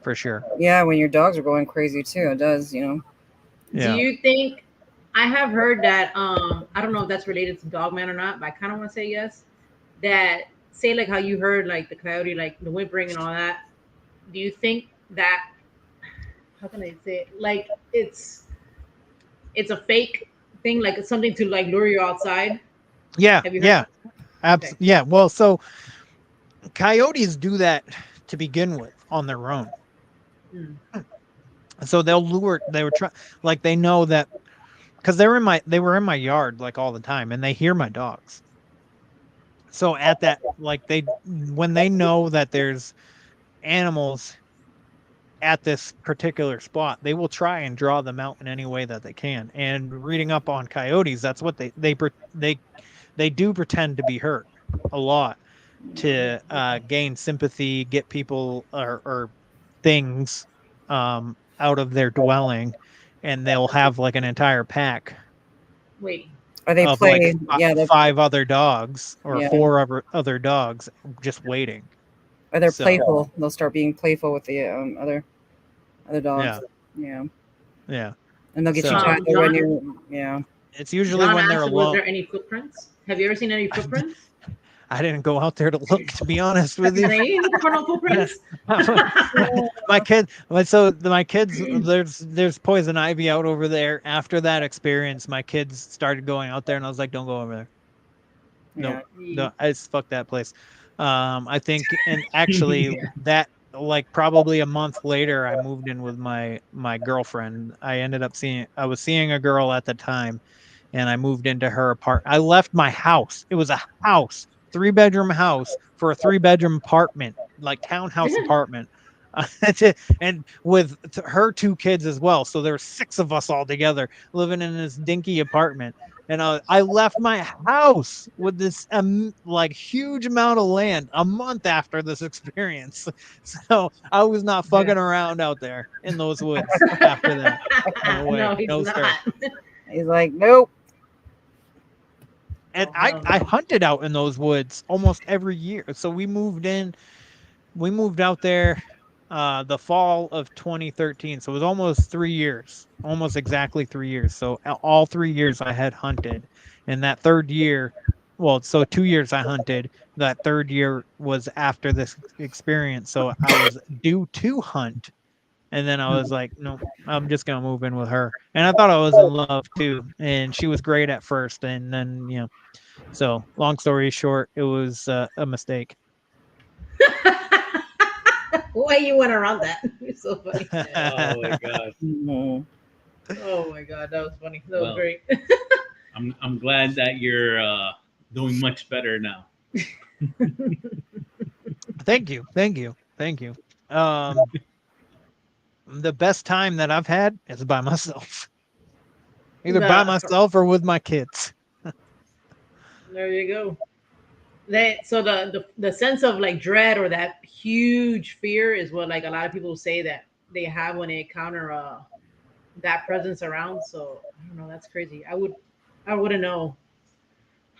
Speaker 4: For sure.
Speaker 3: Yeah, when your dogs are going crazy too, it does,
Speaker 1: Yeah. Do you think, I have heard that, I don't know if that's related to Dogman or not, but I kind of want to say yes, that say like how you heard like the coyote, like the whimpering and all that. Do you think that, how can I say it? Like it's a fake thing, like it's something to like lure you outside?
Speaker 4: Yeah.
Speaker 1: Have you heard
Speaker 4: Okay. Yeah. Well, so coyotes do that to begin with on their own. So they were trying, like they know that because they were in my yard like all the time and they hear my dogs. So at that, like when they know that there's animals at this particular spot, they will try and draw them out in any way that they can. And reading up on coyotes, that's what they do pretend to be hurt a lot. to gain sympathy, get people or things out of their dwelling, and they'll have like an entire pack
Speaker 1: Wait.
Speaker 3: Or they
Speaker 4: of
Speaker 3: play,
Speaker 4: like
Speaker 3: yeah,
Speaker 4: 5 other dogs or
Speaker 3: Yeah.
Speaker 4: 4 other dogs just waiting.
Speaker 3: or they're
Speaker 4: So-
Speaker 3: playful. They'll start being playful with the other dogs. Yeah.
Speaker 4: Yeah.
Speaker 3: And they'll get you
Speaker 4: So-
Speaker 3: tied
Speaker 1: John-
Speaker 3: when you, yeah.
Speaker 4: It's usually
Speaker 1: John
Speaker 4: when they're
Speaker 1: asked, was
Speaker 4: alone.
Speaker 1: there any footprints? Have you ever seen any footprints?
Speaker 4: I didn't go out there to look, to be honest with you.
Speaker 1: I ain't looking for no footprints.
Speaker 4: my kids, there's poison ivy out over there. After that experience, my kids started going out there, and I was like, don't go over there.
Speaker 3: Yeah.
Speaker 4: No, fuck that place. I think, and actually that, like, probably a month later, I moved in with my girlfriend. I was seeing a girl at the time, and I moved into her apartment. I left my house. It was a house, 3-bedroom house for a 3-bedroom apartment, like townhouse apartment. That's it. And with her 2 kids as well. So there were 6 of us all together living in this dinky apartment. And I left my house with this like huge amount of land a month after this experience. So I was not fucking around out there in those woods after that. No way.
Speaker 1: No, he's
Speaker 4: No, sir.
Speaker 1: not.
Speaker 3: He's like, nope.
Speaker 4: And
Speaker 1: Oh, hell
Speaker 4: I
Speaker 1: no.
Speaker 4: hunted out in those woods almost every year. So we moved out there the fall of 2013. So it was almost 3 years, almost exactly 3 years. So all 3 years I had hunted. And that third year, well, so 2 years I hunted. That third year was after this experience. So I was due to hunt. And then I was like, no, I'm just going to move in with her. And I thought I was in love too. And she was great at first. And then, so long story short, it was a mistake.
Speaker 1: Why you went around that? You're so funny.
Speaker 2: Oh my god.
Speaker 3: Mhm.
Speaker 1: Oh my god, that was funny. That
Speaker 2: Well,
Speaker 1: was great.
Speaker 2: I'm glad that you're doing much better now.
Speaker 4: Thank you. The best time that I've had is by myself, either by myself or with my kids.
Speaker 1: There you go. So the sense of like dread or that huge fear is what like a lot of people say that they have when they encounter that presence around. So I don't know, that's crazy. I wouldn't know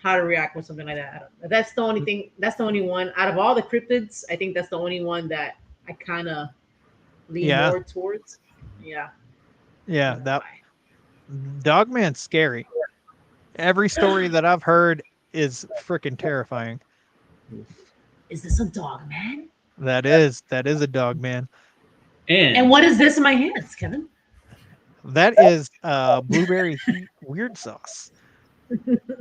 Speaker 1: how to react with something like that. I don't, that's the only thing. That's the only one out of all the cryptids. I think that's the only one that I kind of lean more towards. Yeah.
Speaker 4: Yeah, that Dogman's scary. Every story that I've heard is freaking terrifying.
Speaker 1: Is this a dog, man?
Speaker 4: That is a dog man.
Speaker 1: And what is this in my hands, Kevin?
Speaker 4: That is blueberry heat weird sauce.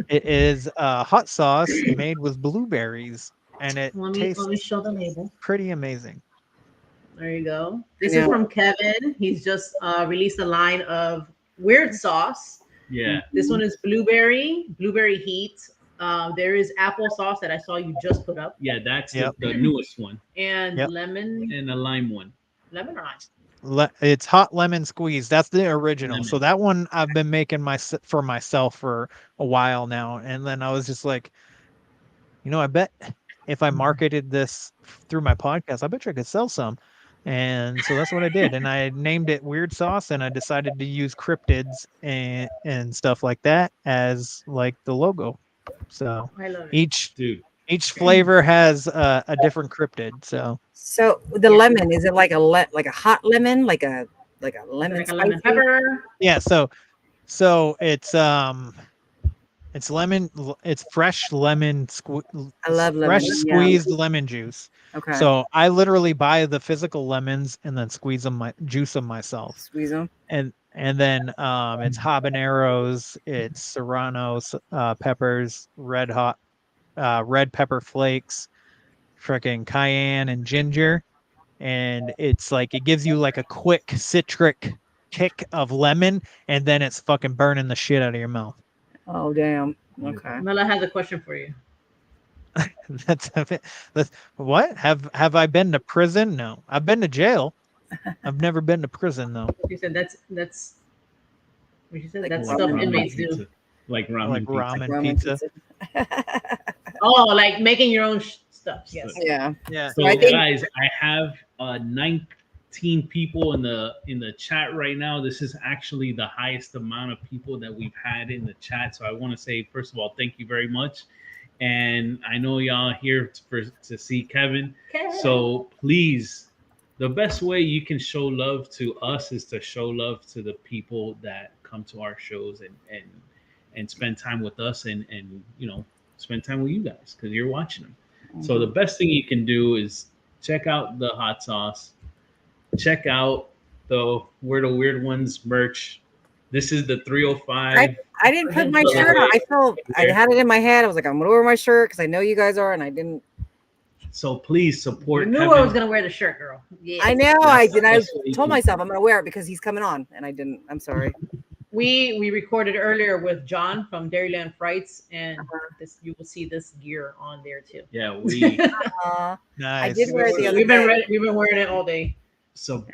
Speaker 4: It is hot sauce made with blueberries, and it tastes
Speaker 1: let me show the label.
Speaker 4: pretty amazing.
Speaker 1: There you go. This is from Kevin. He's just released a line of weird sauce.
Speaker 2: Yeah.
Speaker 1: This one is blueberry heat. There is applesauce that I saw you just put up.
Speaker 2: Yeah, that's the newest one.
Speaker 1: And lemon.
Speaker 2: And a lime one.
Speaker 1: Lemon or lime?
Speaker 4: It's hot lemon squeeze. That's the original.
Speaker 2: Lemon.
Speaker 4: So that one I've been making for myself for a while now. And then I was just like, I bet if I marketed this through my podcast, I bet you I could sell some. And so that's what I did. And I named it Weird Sauce, and I decided to use cryptids and stuff like that as like the logo. So
Speaker 1: I love it.
Speaker 4: each flavor has a different cryptid. So
Speaker 3: the lemon, is it like a hot lemon, like a lemon,
Speaker 1: like a lemon pepper?
Speaker 4: Yeah. So it's lemon. It's fresh lemon.
Speaker 3: I love lemon.
Speaker 4: Fresh squeezed lemon juice.
Speaker 3: Okay.
Speaker 4: So I literally buy the physical lemons and then juice them myself.
Speaker 3: Squeeze them.
Speaker 4: And then it's habaneros, it's serranos, peppers, red pepper flakes, freaking cayenne and ginger, and it's like it gives you like a quick citric kick of lemon, and then it's fucking burning the shit out of your mouth.
Speaker 3: Oh damn. Okay.
Speaker 1: Mela has a question for you.
Speaker 4: That's what? Have I been to prison? No, I've been to jail. I've never been to prison though.
Speaker 1: She said that's what she said.
Speaker 3: Like
Speaker 1: That's
Speaker 3: ramen
Speaker 1: stuff inmates do.
Speaker 2: Like ramen pizza.
Speaker 4: Ramen pizza.
Speaker 1: Oh, like making your own stuff. Yes.
Speaker 3: Yeah.
Speaker 4: Yeah.
Speaker 2: So
Speaker 3: I think-
Speaker 2: guys, I have 19 people in the chat right now. This is actually the highest amount of people that we've had in the chat. So I want to say, first of all, thank you very much. And I know y'all here to see Kevin. So please, the best way you can show love to us is to show love to the people that come to our shows and spend time with us and spend time with you guys because you're watching them. So the best thing you can do is check out the hot sauce. Check out the We're the Weird Ones merch. This is the 305.
Speaker 3: I didn't put my shirt on. I had it in my head. I was like, I'm gonna wear my shirt because I know you guys are, and I didn't.
Speaker 2: So please support.
Speaker 1: You knew
Speaker 2: Kevin.
Speaker 1: I was gonna wear the shirt, girl. Yeah.
Speaker 3: I know I did. I
Speaker 2: That's what you
Speaker 3: told
Speaker 2: do.
Speaker 3: myself I'm gonna wear it because he's coming on, and I didn't. I'm sorry.
Speaker 1: We recorded earlier with John from Dairyland Frights, and this you will see this gear on there too.
Speaker 2: Yeah, we.
Speaker 3: I
Speaker 4: Nice.
Speaker 3: did wear it the other
Speaker 1: We've
Speaker 3: day.
Speaker 1: been wearing it all day.
Speaker 2: So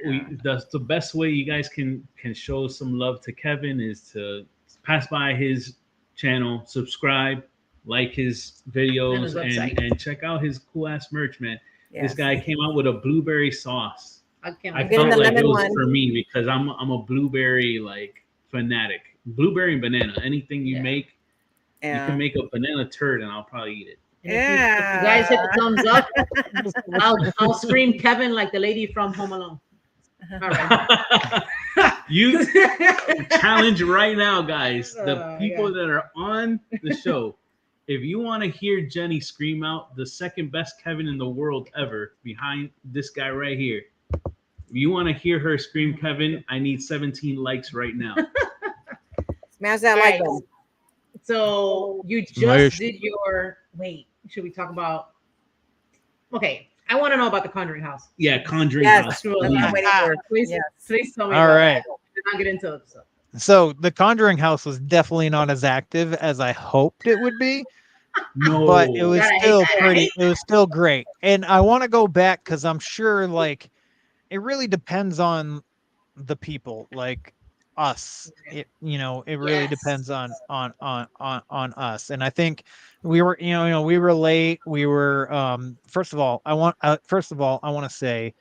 Speaker 2: that's the best way you guys can show some love to Kevin is to pass by his channel, subscribe, like his videos,
Speaker 1: And his website.
Speaker 2: and check out his cool ass merch, man.
Speaker 3: Yes.
Speaker 2: This guy came out with a blueberry sauce.
Speaker 1: I can't.
Speaker 2: I
Speaker 1: wait.
Speaker 3: getting
Speaker 2: felt
Speaker 3: the
Speaker 2: like it
Speaker 3: lemon
Speaker 2: was
Speaker 3: one.
Speaker 2: for me because I'm a blueberry like fanatic. Blueberry and banana. Anything you
Speaker 1: Yeah.
Speaker 2: make, you
Speaker 3: Yeah.
Speaker 2: can make a banana turd and I'll probably eat it.
Speaker 1: And if you guys hit the thumbs up, I'll scream Kevin like the lady from Home Alone. All right.
Speaker 2: You challenge right now, guys. The
Speaker 1: Oh,
Speaker 2: people
Speaker 1: yeah.
Speaker 2: that are on the show, if you want to hear Jenny scream out the second best Kevin in the world ever behind this guy right here, if you want to hear her scream Kevin, I need 17 likes right now.
Speaker 3: Smash that
Speaker 1: All
Speaker 3: like
Speaker 1: right.
Speaker 3: button.
Speaker 1: So you just
Speaker 4: Smash.
Speaker 1: did your wait. Should we talk about? Okay, I want to know about the Conjuring House.
Speaker 2: Yeah, Conjuring
Speaker 3: Yes.
Speaker 2: House.
Speaker 3: That's what
Speaker 2: please.
Speaker 3: I'm waiting for.
Speaker 1: Please,
Speaker 3: Yes.
Speaker 1: please tell me.
Speaker 4: All
Speaker 1: about
Speaker 4: right.
Speaker 1: that. And I'll get into it. So.
Speaker 4: So the Conjuring House was definitely not as active as I hoped it would be,
Speaker 2: No,
Speaker 4: but it was
Speaker 1: God, I hate
Speaker 4: still
Speaker 1: that. I
Speaker 4: pretty.
Speaker 1: hate
Speaker 4: It was still great, and I want to go back because I'm sure like it really depends on the people, like us. It it really
Speaker 1: Yes.
Speaker 4: depends on us, and I think we were we were late. We were first of all I want to say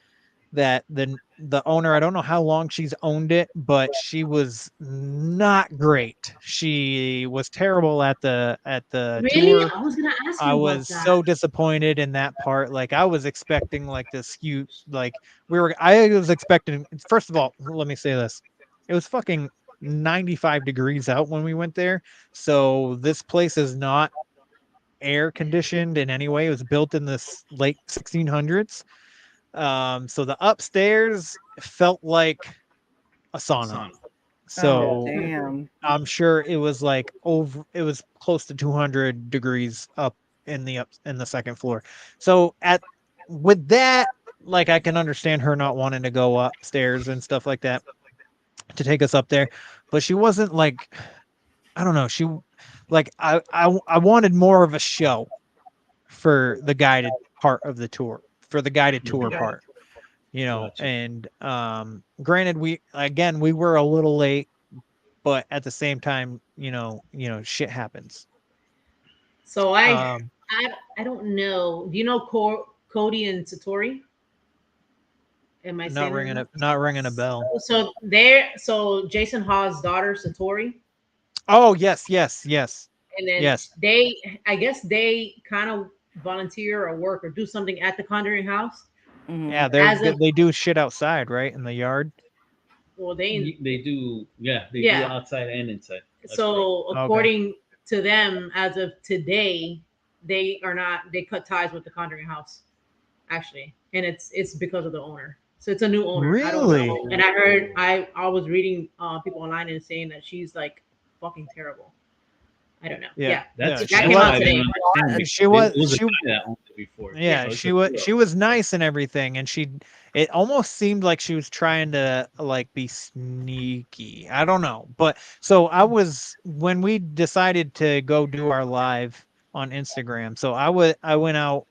Speaker 4: that the owner, I don't know how long she's owned it, but she was not great. She was terrible at the
Speaker 1: Really?
Speaker 4: tour.
Speaker 1: I was gonna ask you
Speaker 4: I
Speaker 1: about
Speaker 4: was
Speaker 1: that.
Speaker 4: so disappointed in that part. Like I was expecting like this huge I was expecting, first of all, let me say this. It was fucking 95 degrees out when we went there. So this place is not air conditioned in any way. It was built in this late 1600s. So the upstairs felt like a sauna. So
Speaker 3: Oh, damn.
Speaker 4: I'm sure it was like it was close to 200 degrees up in the second floor. So with that, like I can understand her not wanting to go upstairs and stuff like that to take us up there, but she wasn't like, I don't know, she like I wanted more of a show for the guided part of the tour, for the guided tour
Speaker 1: Okay.
Speaker 4: part,
Speaker 2: Gotcha.
Speaker 4: and granted we were a little late, but at the same time, shit happens.
Speaker 1: So
Speaker 4: Um,
Speaker 1: I don't know. Do you know Cody and Satori? Am I
Speaker 4: not
Speaker 1: saying
Speaker 4: ringing
Speaker 1: that?
Speaker 4: not ringing a bell.
Speaker 1: So Jason Hawes' daughter Satori,
Speaker 4: Oh yes.
Speaker 1: and then
Speaker 4: Yes.
Speaker 1: I guess they kind of volunteer or work or do something at the Conjuring House.
Speaker 3: Mhm.
Speaker 4: Yeah,
Speaker 1: As of-
Speaker 4: they do shit outside, right, in the yard.
Speaker 1: Well,
Speaker 2: They do, they do
Speaker 1: Yeah.
Speaker 2: outside and inside. That's
Speaker 1: so
Speaker 4: Okay.
Speaker 1: according to them, as of today, they cut ties with the Conjuring House, actually, and it's because of the owner. So it's a new owner. I don't
Speaker 4: Really?
Speaker 1: know. And I heard I was reading people online and saying that she's like fucking terrible. I don't know.
Speaker 4: Yeah.
Speaker 1: Yeah.
Speaker 2: That's
Speaker 1: That
Speaker 4: she
Speaker 1: came
Speaker 4: was-
Speaker 1: out today.
Speaker 4: She was-
Speaker 2: It was a
Speaker 4: she-
Speaker 2: guy that owned it before.
Speaker 4: Yeah,
Speaker 2: So it's
Speaker 4: she
Speaker 2: a
Speaker 4: was
Speaker 2: duo.
Speaker 4: nice and everything, and it almost seemed like she was trying to like be sneaky. I don't know, but so when we decided to go do our live on Instagram, so I went out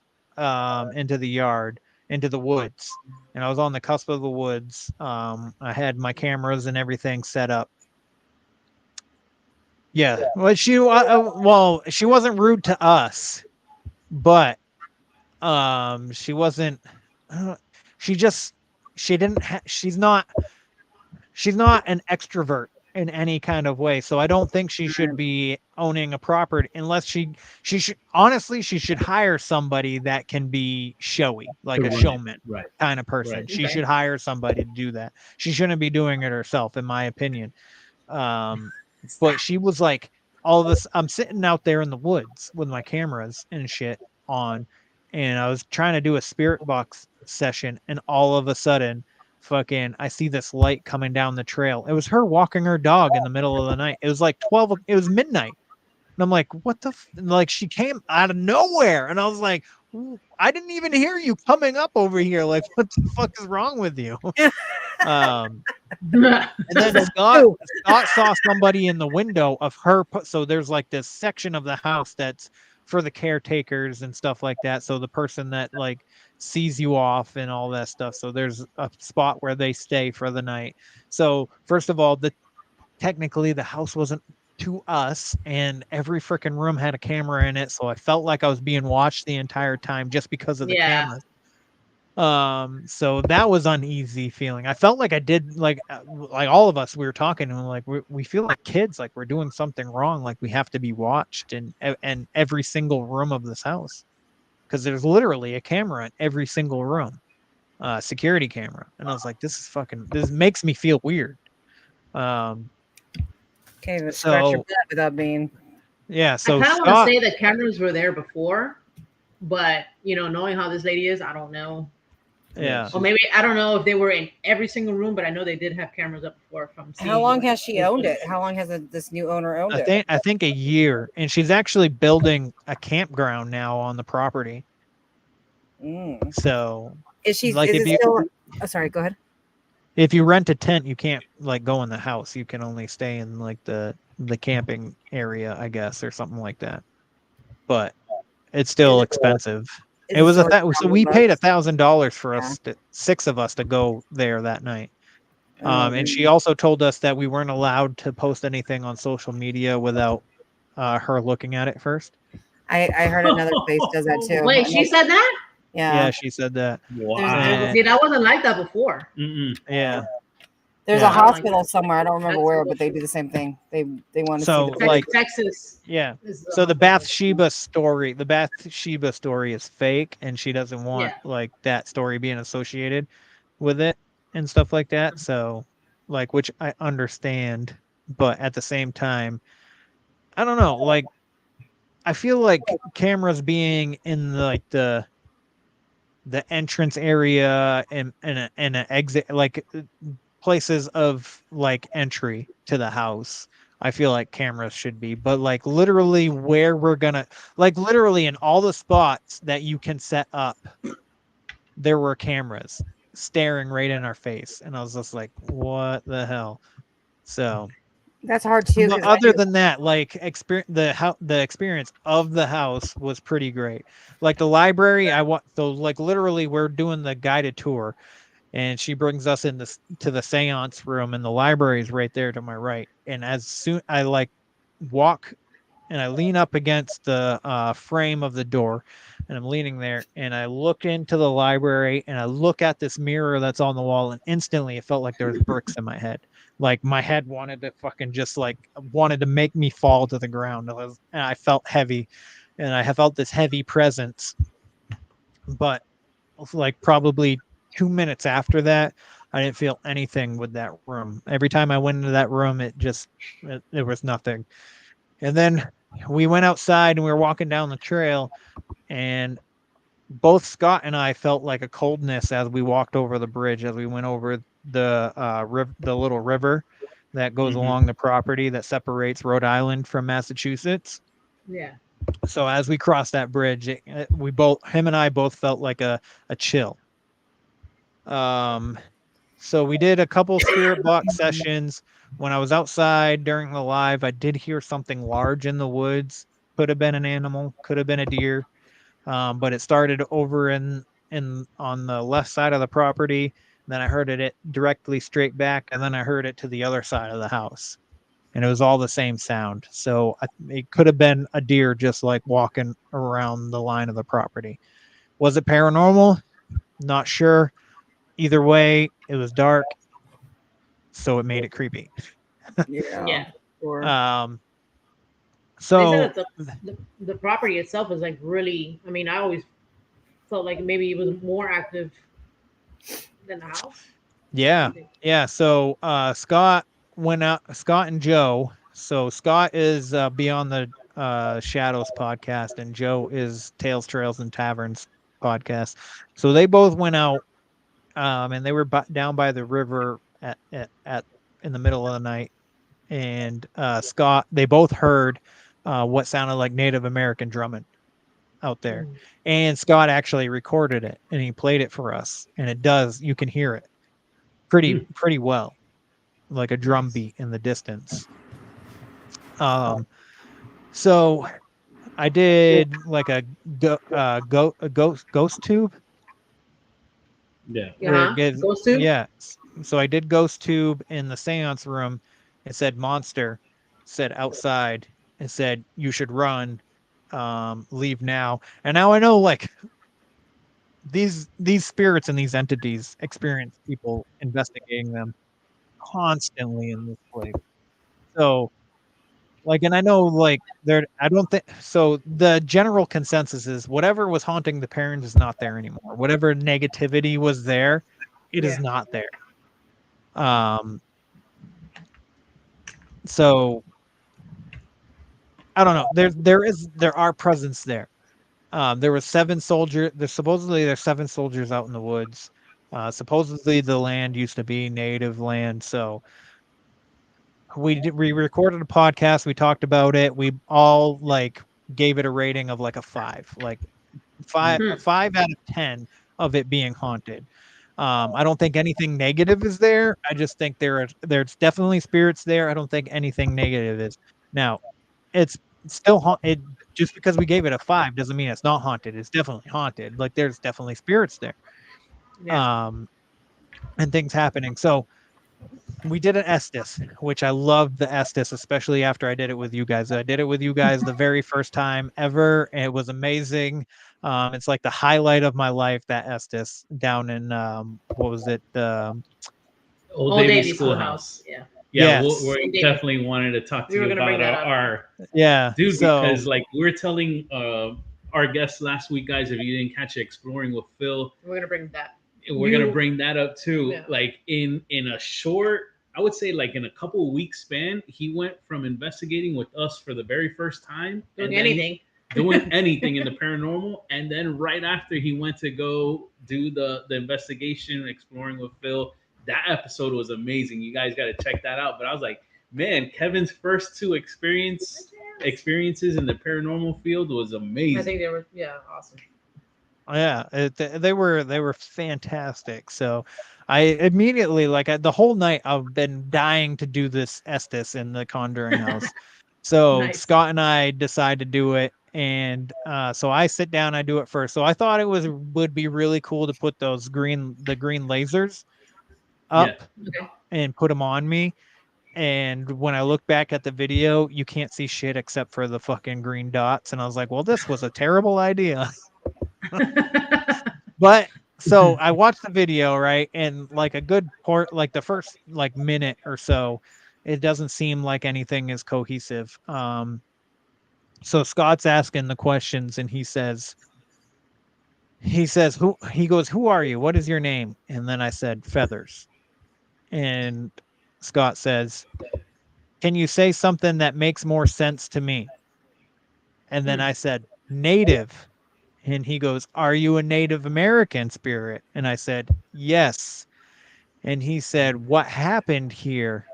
Speaker 4: into the yard, into the woods, and I was on the cusp of the woods. I had my cameras and everything set up. Yeah, well, she wasn't rude to us, but She wasn't. She just. She didn't. She's not an extrovert in any kind of way. So I don't think she should be owning a property unless she should honestly she should hire somebody that can be showy, like a showman kind of person.
Speaker 2: Right.
Speaker 4: She should hire somebody to do that. She shouldn't be doing it herself, in my opinion. But she was like, all of this. I'm sitting out there in the woods with my cameras and shit on, and I was trying to do a spirit box session, and all of a sudden, fucking, I see this light coming down the trail. It was her walking her dog in the middle of the night. It was like 12. It was midnight, and I'm like, what the? Like, she came out of nowhere, and I was like, I didn't even hear you coming up over here. Like, what the fuck is wrong with you? And then Scott saw somebody in the window of her. So there's like this section of the house that's for the caretakers and stuff like that. So the person that like sees you off and all that stuff. So there's a spot where they stay for the night. So first of all, technically the house wasn't to us, and every freaking room had a camera in it. So I felt like I was being watched the entire time just because of the cameras. So that was uneasy feeling. I felt like I did like all of us, we were talking and like we feel like kids, like we're doing something wrong, like we have to be watched in every single room of this house, because there's literally a camera in every single room, security camera. And I was like, this makes me feel weird.
Speaker 3: Okay, but scratch your butt without being.
Speaker 4: Yeah, so
Speaker 1: I kind of want to say that cameras were there before, but knowing how this lady is, I don't know.
Speaker 4: Yeah.
Speaker 1: Or maybe I don't know if they were in every single room, but I know they did have cameras up before.
Speaker 3: How long has she owned it? How long has this new owner owned it?
Speaker 4: I think a year, and she's actually building a campground now on the property. So
Speaker 3: is she like still? Oh, sorry, go ahead.
Speaker 4: If you rent a tent, you can't like go in the house. You can only stay in like the camping area, I guess, or something like that. But it's still expensive. It was so we paid $1,000 for us, 6 of us, to go there that night. And she also told us that we weren't allowed to post anything on social media without her looking at it first.
Speaker 3: I heard another place does that too.
Speaker 1: Wait, she said that?
Speaker 4: Yeah, she said that.
Speaker 2: Wow.
Speaker 1: See, that wasn't like that before.
Speaker 4: Yeah.
Speaker 3: There's a hospital somewhere. I don't remember where, but they do the same thing. They want to see
Speaker 4: like
Speaker 1: Texas.
Speaker 4: Yeah. So the 𝗵𝗶 story is fake, and she doesn't want like that story being associated with it and stuff like that. So like, which I understand, but at the same time, I don't know. Like, I feel like cameras being in like the entrance area and an exit, like places of like entry to the house, I feel like cameras should be. But like literally where we're gonna, like literally in all the spots that you can set up, there were cameras staring right in our face, and I was just like, what the hell? So
Speaker 3: that's hard too.
Speaker 4: But other than that, like the experience of the house was pretty great. Like the library, like literally we're doing the guided tour, and she brings us in to the seance room, and the library is right there to my right. And as soon I like walk and I lean up against the frame of the door, and I'm leaning there, and I look into the library, and I look at this mirror that's on the wall, and instantly it felt like there was bricks in my head. Like my head wanted to fucking just like wanted to make me fall to the ground. And I felt heavy, and I have felt this heavy presence. But like probably 2 minutes after that, I didn't feel anything with that room. Every time I went into that room, there was nothing. And then we went outside and we were walking down the trail, and both Scott and I felt like a coldness as we walked over the bridge, as we went over the little river that goes along the property that separates Rhode Island from Massachusetts.
Speaker 1: Yeah.
Speaker 4: So as we crossed that bridge, him and I both felt like a chill. So we did a couple spirit box sessions. When I was outside during the live, I did hear something large in the woods. Could have been an animal, could have been a deer. But it started over on the left side of the property. Then I heard it directly straight back, and then I heard it to the other side of the house, and it was all the same sound. So it could have been a deer just like walking around the line of the property. Was it paranormal? Not sure. Either way, it was dark, so it made it creepy.
Speaker 1: Yeah.
Speaker 3: Sure.
Speaker 1: They
Speaker 4: So
Speaker 1: said that the property itself is like really. I mean, I always felt like maybe it was more active than the house. What do
Speaker 4: yeah,
Speaker 1: you think?
Speaker 4: yeah. So Scott went out. Scott and Joe. So Scott is Beyond the Shadows podcast, and Joe is Tales, Trails, and Taverns podcast. So they both went out, and they were down by the river at in the middle of the night. And Scott, they both heard what sounded like Native American drumming out there.
Speaker 1: Mm.
Speaker 4: And Scott actually recorded it and he played it for us. And it does, you can hear it pretty well, like a drum
Speaker 1: Nice.
Speaker 4: beat in the distance. So I did like a ghost tube.
Speaker 2: Yeah.
Speaker 4: Where it
Speaker 1: Yeah.
Speaker 4: gets,
Speaker 1: Those two.
Speaker 4: yeah. So I did ghost tube in the seance room. It said monster, said outside. It said you should run, leave now. And now I know like these spirits and these entities experience people investigating them constantly in this place. So like, and I know like there, I don't think so. The general consensus is whatever was haunting the parents is not there anymore. Whatever negativity was there, it is
Speaker 1: Yeah.
Speaker 4: not there. So I don't know. There are presence there. There were 7 soldiers. There's 7 soldiers out in the woods. Supposedly the land used to be native land. So we recorded a podcast. We talked about it. We all like gave it a rating of like a 5, like 5
Speaker 1: Hmm.
Speaker 4: 5 out of 10 of it being haunted. I don't think anything negative is there. I just think there's definitely spirits there. I don't think anything negative is. Now, it's still it just because we gave it a 5 doesn't mean it's not haunted. It's definitely haunted. Like there's definitely spirits there.
Speaker 1: Yeah.
Speaker 4: And things happening. So we did an Estes, which I loved the Estes, especially after I did it with you guys. I did it with you guys the very first time ever. And it was amazing. It's like the highlight of my life, that Estes down in what was it?
Speaker 2: Old
Speaker 1: Old
Speaker 2: Navy
Speaker 1: Navy
Speaker 2: Schoolhouse.
Speaker 1: Schoolhouse. Yeah.
Speaker 2: Yeah,
Speaker 4: Yes.
Speaker 2: we definitely wanted to talk to
Speaker 1: We were
Speaker 2: you
Speaker 1: gonna
Speaker 2: about
Speaker 1: bring that up.
Speaker 2: our
Speaker 4: Yeah.
Speaker 2: dude,
Speaker 4: So
Speaker 2: because like we were telling our guests last week, guys, if you didn't catch it, Exploring with Phil,
Speaker 1: We're gonna bring that.
Speaker 2: we're gonna bring that up too.
Speaker 1: Yeah.
Speaker 2: Like in a short, I would say like in a couple of weeks span, he went from investigating with us for the very first time,
Speaker 1: Doing
Speaker 2: and then
Speaker 1: anything.
Speaker 2: doing anything in the paranormal, and then right after he went to go do the investigation, Exploring with Phil. That episode was amazing. You guys got to check that out. But I was like, man, Kevin's first 2 experiences in the paranormal field was amazing.
Speaker 1: I think they were awesome.
Speaker 4: yeah, they were fantastic. So I immediately the whole night I've been dying to do this Estes in the Conjuring house. So
Speaker 1: Nice.
Speaker 4: Scott and I decide to do it, and so I sit down, I do it first. So I thought would be really cool to put those green lasers up
Speaker 1: Okay.
Speaker 4: and put them on me. And when I look back at the video, you can't see shit except for the fucking green dots. And I was like, well, this was a terrible idea. But so I watched the video, right? And like a good part, like the first like minute or so, it doesn't seem like anything is cohesive. So Scott's asking the questions and he says, he goes, who are you? What is your name? And then I said, Feathers. And Scott says, can you say something that makes more sense to me? And then I said, native. And he goes, are you a Native American spirit? And I said, yes. And he said, what happened here?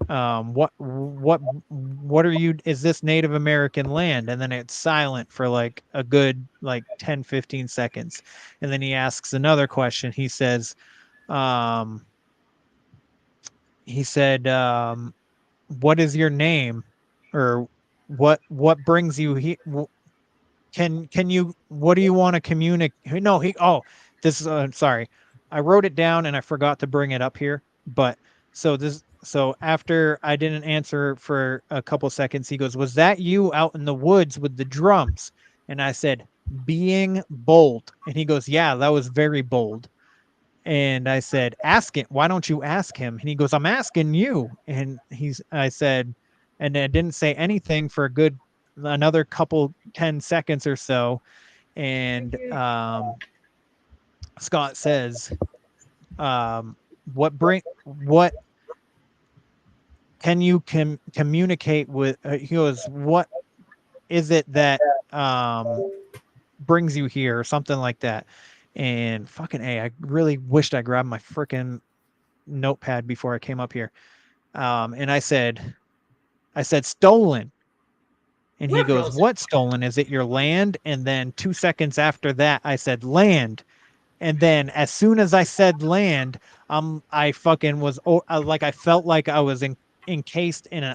Speaker 4: What are you, is this Native American land? And then it's silent for like a good like 10, 15 seconds. And then he asks another question. He says, what is your name? Or what brings you here? Can you, what do you want to communicate? No, this is, sorry. I wrote it down and I forgot to bring it up here. But so after I didn't answer for a couple seconds, he goes, was that you out in the woods with the drums? And I said, being bold. And he goes, yeah, that was very bold. And I said, ask it. Why don't you ask him? And he goes, I'm asking you. And I said, and I didn't say anything for a good another couple 10 seconds or so. And Scott says, what can you communicate with? He goes, what is it that brings you here, or something like that? And fucking I really wished I grabbed my freaking notepad before I came up here. And I said stolen. And he goes, what stolen? Is it your land? And then 2 seconds after that, I said land. And then as soon as I said land, I fucking was like, I felt like I was encased in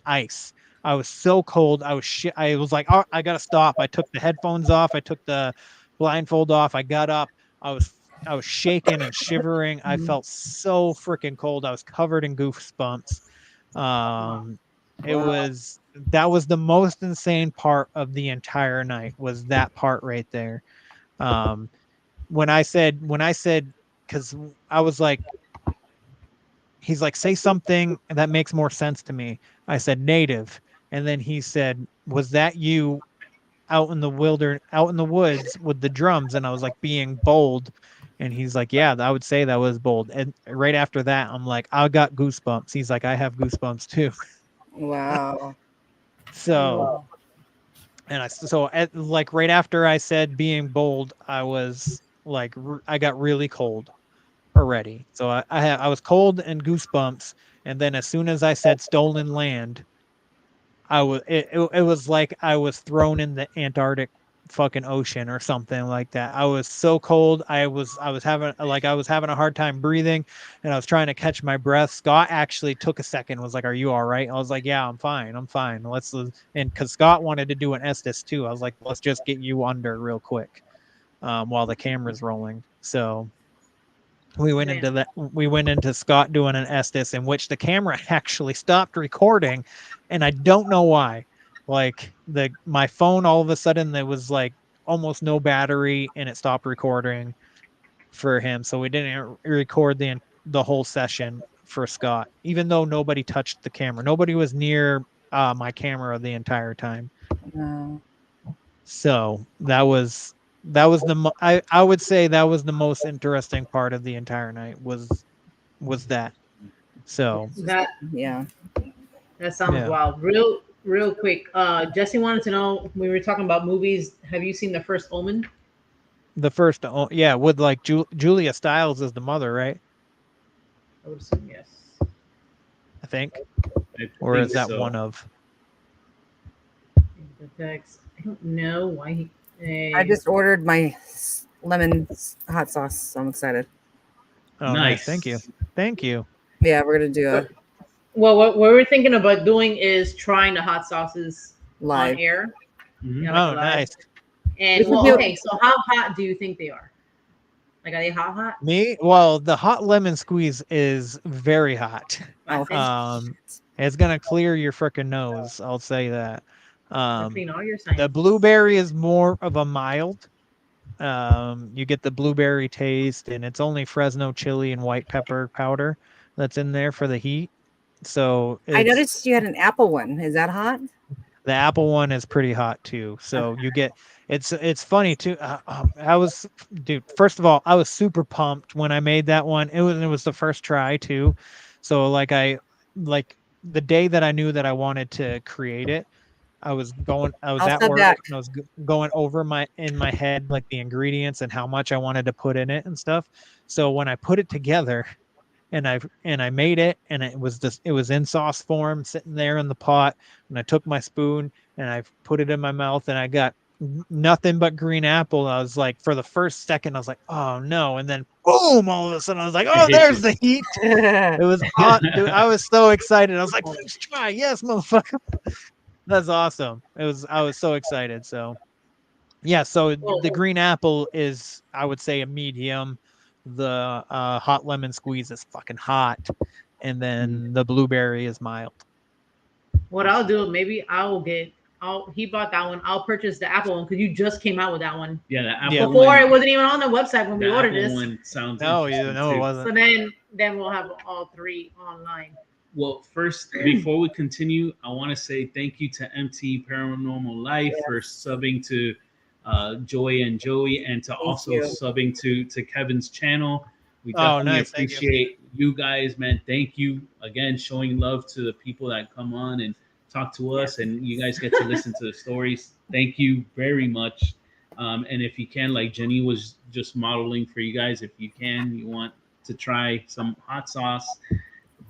Speaker 4: ice. I was so cold. I was like, oh, I gotta stop. I took the headphones off. I took the blindfold off. I got up. I was shaking and shivering. I felt so freaking cold. I was covered in goosebumps. That was the most insane part of the entire night, was that part right there. When I said, because I was like, he's like, say something that makes more sense to me. I said native. And then he said, was that you out in the woods with the drums? And I was like, being bold. And he's like, yeah, I would say that was bold. And right after that, I'm like, I got goosebumps. He's like, I have goosebumps too.
Speaker 3: Wow.
Speaker 4: So, and like right after I said being bold, I was like, I got really cold already. So I was cold and goosebumps. And then as soon as I said stolen land, it was like I was thrown in the Antarctic fucking ocean or something like that. I was so cold. I was having a hard time breathing, and I was trying to catch my breath. Scott actually took a second, was like, are you all right? I was like, yeah, I'm fine. And because Scott wanted to do an Estes too, I was like, let's just get you under real quick while the camera's rolling. So we went into Scott doing an Estes, in which the camera actually stopped recording, and I don't know why. Like my phone, all of a sudden there was like almost no battery, and it stopped recording for him. So we didn't record the whole session for Scott, even though nobody touched the camera. Nobody was near my camera the entire time.
Speaker 3: No.
Speaker 4: So I would say that was the most interesting part of the entire night, was that. So
Speaker 1: That sounds
Speaker 4: Yeah.
Speaker 1: wild. Real quick. Jesse wanted to know, we were talking about movies. Have you seen The First Omen?
Speaker 4: The first, with like Julia Stiles as the mother, right?
Speaker 1: I would assume yes.
Speaker 4: I think.
Speaker 2: I
Speaker 4: Or
Speaker 2: think
Speaker 4: is that
Speaker 2: so.
Speaker 4: one of?
Speaker 1: The text. I don't know why he.
Speaker 3: I just ordered my lemon hot sauce, so I'm excited.
Speaker 4: Oh, nice. Thank you.
Speaker 3: Yeah, we're gonna do a
Speaker 1: Well, what we're thinking about doing is trying the hot sauces
Speaker 3: live.
Speaker 1: on air.
Speaker 2: Mhm.
Speaker 1: Yeah, like live.
Speaker 4: Nice.
Speaker 1: And okay, so how hot do you think they are? Like, are they hot?
Speaker 4: Me? Well, the hot lemon squeeze is very hot. It's gonna clear your freaking nose. I'll say that.
Speaker 1: Clean all your signs.
Speaker 4: The blueberry is more of a mild. You get the blueberry taste, and it's only Fresno chili and white pepper powder that's in there for the heat. So
Speaker 3: I noticed you had an apple one. Is that hot?
Speaker 4: The apple one is pretty hot too. So you get it's funny too. Dude. First of all, I was super pumped when I made that one. It was the first try too. So like the day that I knew that I wanted to create it, I was at work and I was going over in my head like the ingredients and how much I wanted to put in it and stuff. So when I put it together and I made it, and it was in sauce form sitting there in the pot, and I took my spoon and I put it in my mouth, and I got nothing but green apple. I was like, for the first second, I was like, oh no, and then boom, all of a sudden I was like, oh, there's the heat. It was hot, dude. I was so excited. I was like, first try, yes, motherfucker. That's awesome. I was so excited. So yeah, so the green apple is, I would say, a medium. The hot lemon squeeze is fucking hot, and then the blueberry is mild.
Speaker 1: What I'll do, maybe I will get He bought that one. I'll purchase the Apple one because you just came out with that one.
Speaker 2: Yeah, the Apple
Speaker 4: Yeah.
Speaker 1: Before
Speaker 2: one.
Speaker 1: it wasn't even on the website when we
Speaker 2: The
Speaker 1: ordered
Speaker 2: Apple
Speaker 1: this.
Speaker 2: one sounds
Speaker 4: No,
Speaker 2: interesting
Speaker 4: no, it
Speaker 2: too.
Speaker 4: wasn't.
Speaker 1: So then we'll have all three online.
Speaker 2: Well, first, before we continue, I want to say thank you to MT Paranormal Life for subbing to Joy and Joey, and to also
Speaker 3: you.
Speaker 2: subbing to Kevin's channel. We
Speaker 4: Oh,
Speaker 2: definitely
Speaker 4: nice. Thank you.
Speaker 2: appreciate you guys, man. Thank you again, showing love to the people that come on and talk to us, and you guys get to listen to the stories. Thank you very much. And if you can, like Jenny was just modeling for you guys, if you want to try some hot sauce,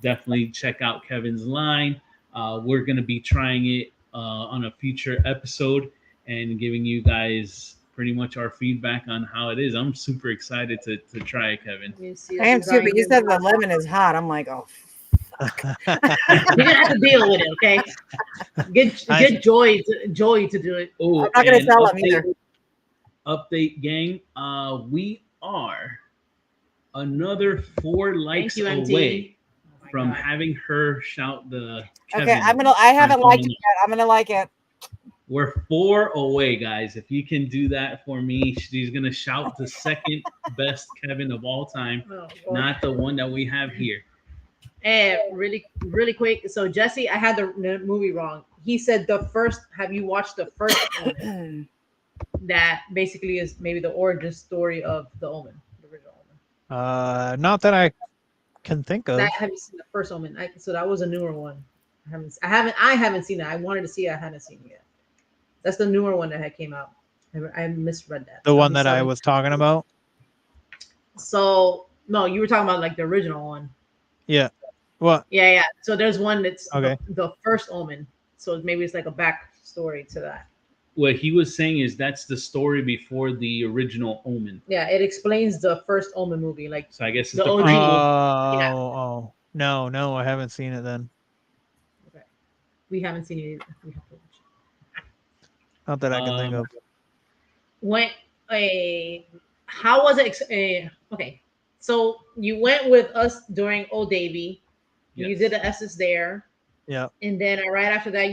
Speaker 2: definitely check out Kevin's line. We're going to be trying it on a future episode and giving you guys pretty much our feedback on how it is. I'm super excited to try it, Kevin.
Speaker 3: I am too, but you said the lemon is hot. I'm like, oh.
Speaker 1: You're gonna have to deal with it, okay? Get Joy to do it.
Speaker 2: Oh,
Speaker 3: I'm not gonna tell him either.
Speaker 2: Update, gang. We are another 4 likes
Speaker 1: you, MT.
Speaker 2: away
Speaker 1: Oh
Speaker 2: from
Speaker 1: God.
Speaker 2: having her shout the Kevin.
Speaker 3: Okay, I haven't liked it yet. I'm gonna like it.
Speaker 2: We're 4 away, guys. If you can do that for me, she's gonna shout the second best Kevin of all time, not the one that we have here.
Speaker 1: And really quick. So Jesse, I had the movie wrong. He said the first. Have you watched the first Omen? That basically is maybe the origin story of the Omen, the original Omen.
Speaker 4: Not that I can think of.
Speaker 1: Have you seen the first Omen? So that was a newer one. I haven't seen it. I wanted to see it. I haven't seen it yet. That's the newer one that had came out. I misread that.
Speaker 4: The one that I was talking about?
Speaker 1: So no, you were talking about like the original one.
Speaker 4: Yeah. What?
Speaker 1: Yeah. So there's one that's
Speaker 4: okay.
Speaker 1: the first Omen. So maybe it's like a back story to that.
Speaker 2: What he was saying is that's the story before the original Omen.
Speaker 1: Yeah, it explains the first Omen movie. Like,
Speaker 2: so I guess it's
Speaker 1: the
Speaker 2: the
Speaker 1: OG.
Speaker 2: prequel.
Speaker 4: Oh, no, I haven't seen it then.
Speaker 1: Okay. We haven't seen it either. We have to watch it.
Speaker 4: Not that I can think of.
Speaker 1: How was it? Okay, so you went with us during Old Davy. You did the S's there.
Speaker 4: Yeah.
Speaker 1: And then right after that,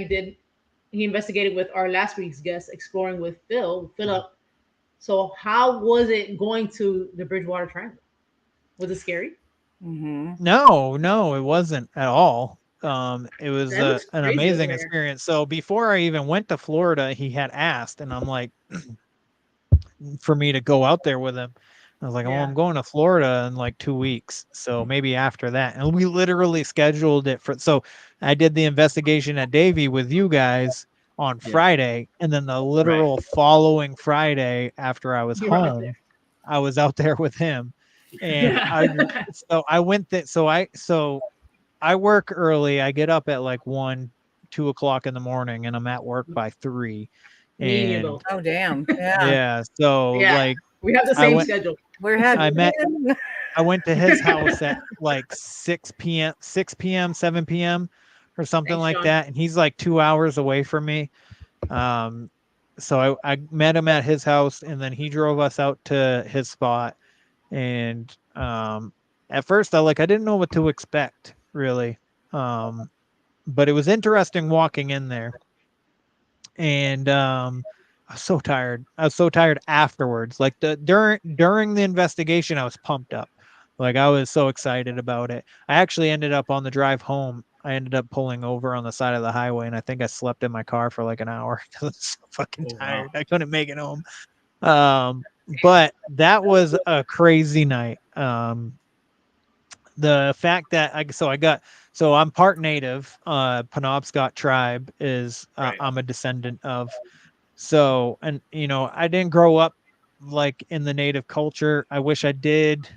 Speaker 1: he investigated with our last week's guest, exploring with Philip. So how was it going to the Bridgewater Triangle? Was it scary?
Speaker 3: Mm-hmm.
Speaker 4: No, it wasn't at all. It was an amazing
Speaker 1: there.
Speaker 4: experience. So before I even went to Florida, he had asked, and I'm like, for me to go out there with him. I was like, I'm going to Florida in like 2 weeks. So maybe after that. And we literally scheduled it so I did the investigation at Davie with you guys on Friday. And then the literal following Friday after I was home, I was out there with him. And I went there. So I work early. I get up at like 1, 2 o'clock in the morning, and I'm at work by 3. And
Speaker 3: oh damn.
Speaker 4: Yeah. So like
Speaker 1: we have the same schedule.
Speaker 4: I went to his house at like 6 p.m., 7 p.m. or something like that. And he's like 2 hours away from me. So I met him at his house, and then he drove us out to his spot. And at first I didn't know what to expect really. But it was interesting walking in there. And I was so tired. I was so tired afterwards. Like during the investigation, I was pumped up. Like I was so excited about it. I actually ended up on the drive home. I ended up pulling over on the side of the highway, and I think I slept in my car for like an hour because I was so fucking tired. I couldn't make it home. But that was a crazy night. The fact that I'm part native. Penobscot tribe is I'm a descendant of. So, and I didn't grow up like in the native culture. I wish I did.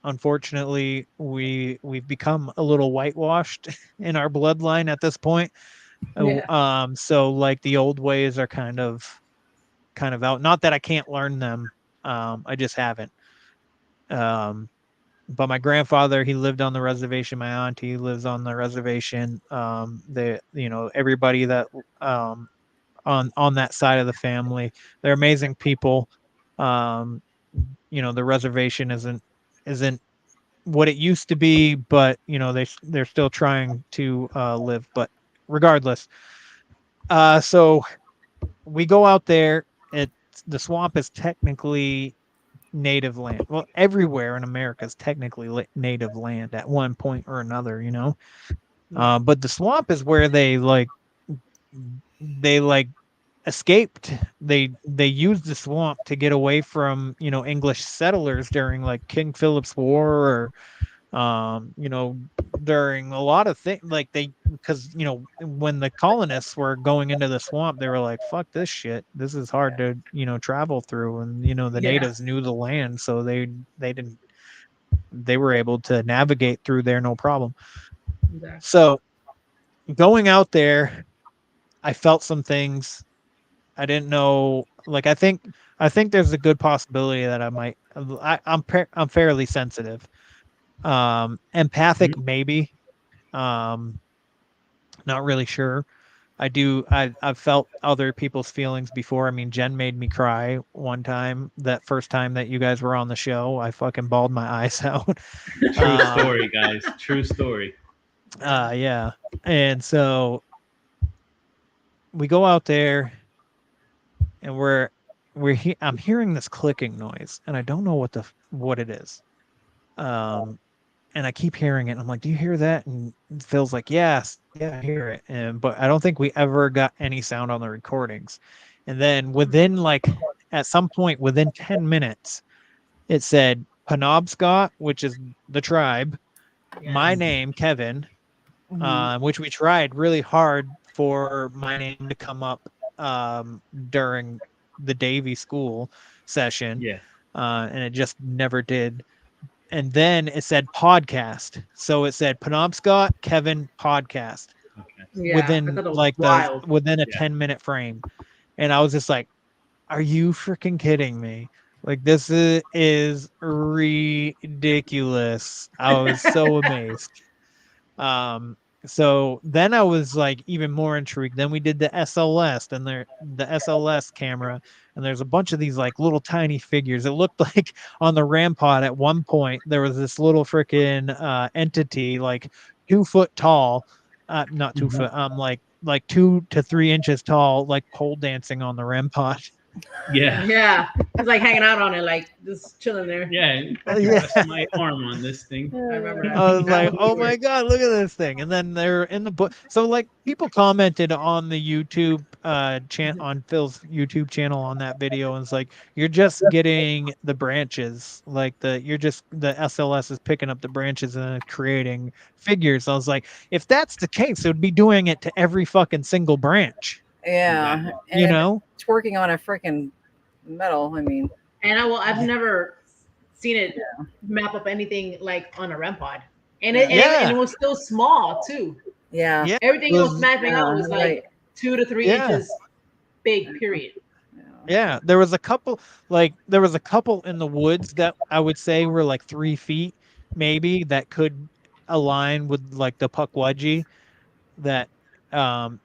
Speaker 4: Unfortunately, we've become a little whitewashed in our bloodline at this point. So like the old ways are kind of out. Not that I can't learn them. I just haven't. But my grandfather, he lived on the reservation. My auntie lives on the reservation. Everybody that on that side of the family, they're amazing people. The reservation isn't what it used to be, but they're still trying to live. But regardless, So we go out there. The swamp is technically native land. Well, everywhere in America is technically native land at one point or another, you know. But the swamp is where they escaped. They used the swamp to get away from, you know, English settlers during like King Philip's War, or you know, during a lot of things, like because you know, when the colonists were going into the swamp, they were like, fuck this shit, this is hard to, you know, travel through, and you know, the
Speaker 1: Yeah.
Speaker 4: natives knew the land, so they were able to navigate through there no problem.
Speaker 1: Exactly.
Speaker 4: So going out there, I felt some things. I didn't know, like, I think there's a good possibility that I'm fairly sensitive. Empathic, maybe. Not really sure. I've felt other people's feelings before. I mean, Jen made me cry one time. That first time that you guys were on the show, I fucking bawled my eyes out.
Speaker 2: True story, guys. True story.
Speaker 4: Yeah. And so we go out there, and I'm hearing this clicking noise, and I don't know what it is. And I keep hearing it. And I'm like, "Do you hear that?" And Phil's like, "Yes, yeah, I hear it." But I don't think we ever got any sound on the recordings. And then at some point within 10 minutes, it said Penobscot, which is the tribe, my name, Kevin, which we tried really hard for my name to come up during the Davy school session.
Speaker 2: Yeah.
Speaker 4: And it just never did. And then it said podcast. So it said Penobscot Kevin podcast.
Speaker 2: Okay.
Speaker 1: Yeah,
Speaker 4: within
Speaker 1: I thought it was
Speaker 4: like
Speaker 1: wild.
Speaker 4: within a
Speaker 2: Yeah.
Speaker 4: 10-minute frame. And I was just like, are you freaking kidding me? Like, this is ridiculous. I was so amazed. So then I was like even more intrigued. Then we did the SLS, and the SLS camera, and there's a bunch of these like little tiny figures. It looked like on the Rampod at one point there was this little freaking entity like 2 foot tall, not 2 foot, like 2 to 3 inches tall, like pole dancing on the Rampod.
Speaker 2: Yeah.
Speaker 1: Yeah, it's like hanging out on it, like just chilling there.
Speaker 2: Yeah. I can rest my arm on this thing.
Speaker 1: I remember that.
Speaker 4: I was
Speaker 1: That
Speaker 4: like,
Speaker 1: was
Speaker 4: oh
Speaker 1: weird.
Speaker 4: my God, look at this thing. And then they're in the book. So like people commented on the YouTube on Phil's YouTube channel on that video, and it's like, you're just getting the branches. Like the SLS is picking up the branches and creating figures. I was like, if that's the case, it would be doing it to every fucking single branch.
Speaker 3: Yeah.
Speaker 2: Exactly.
Speaker 3: And
Speaker 4: You
Speaker 3: if
Speaker 4: know?
Speaker 3: it's working on a freaking metal, I mean,
Speaker 1: And I've never seen it map up anything like on a REM pod, and
Speaker 4: Yeah.
Speaker 1: it was still small too.
Speaker 3: yeah.
Speaker 4: Yeah.
Speaker 1: Everything it was mapping
Speaker 3: yeah,
Speaker 1: out was like
Speaker 3: right.
Speaker 1: 2 to 3
Speaker 4: Yeah.
Speaker 1: inches big. Period.
Speaker 4: Yeah, there was a couple in the woods that I would say were like 3 feet maybe, that could align with like the 𝗶𝗶𝗀𝗀𝗃 that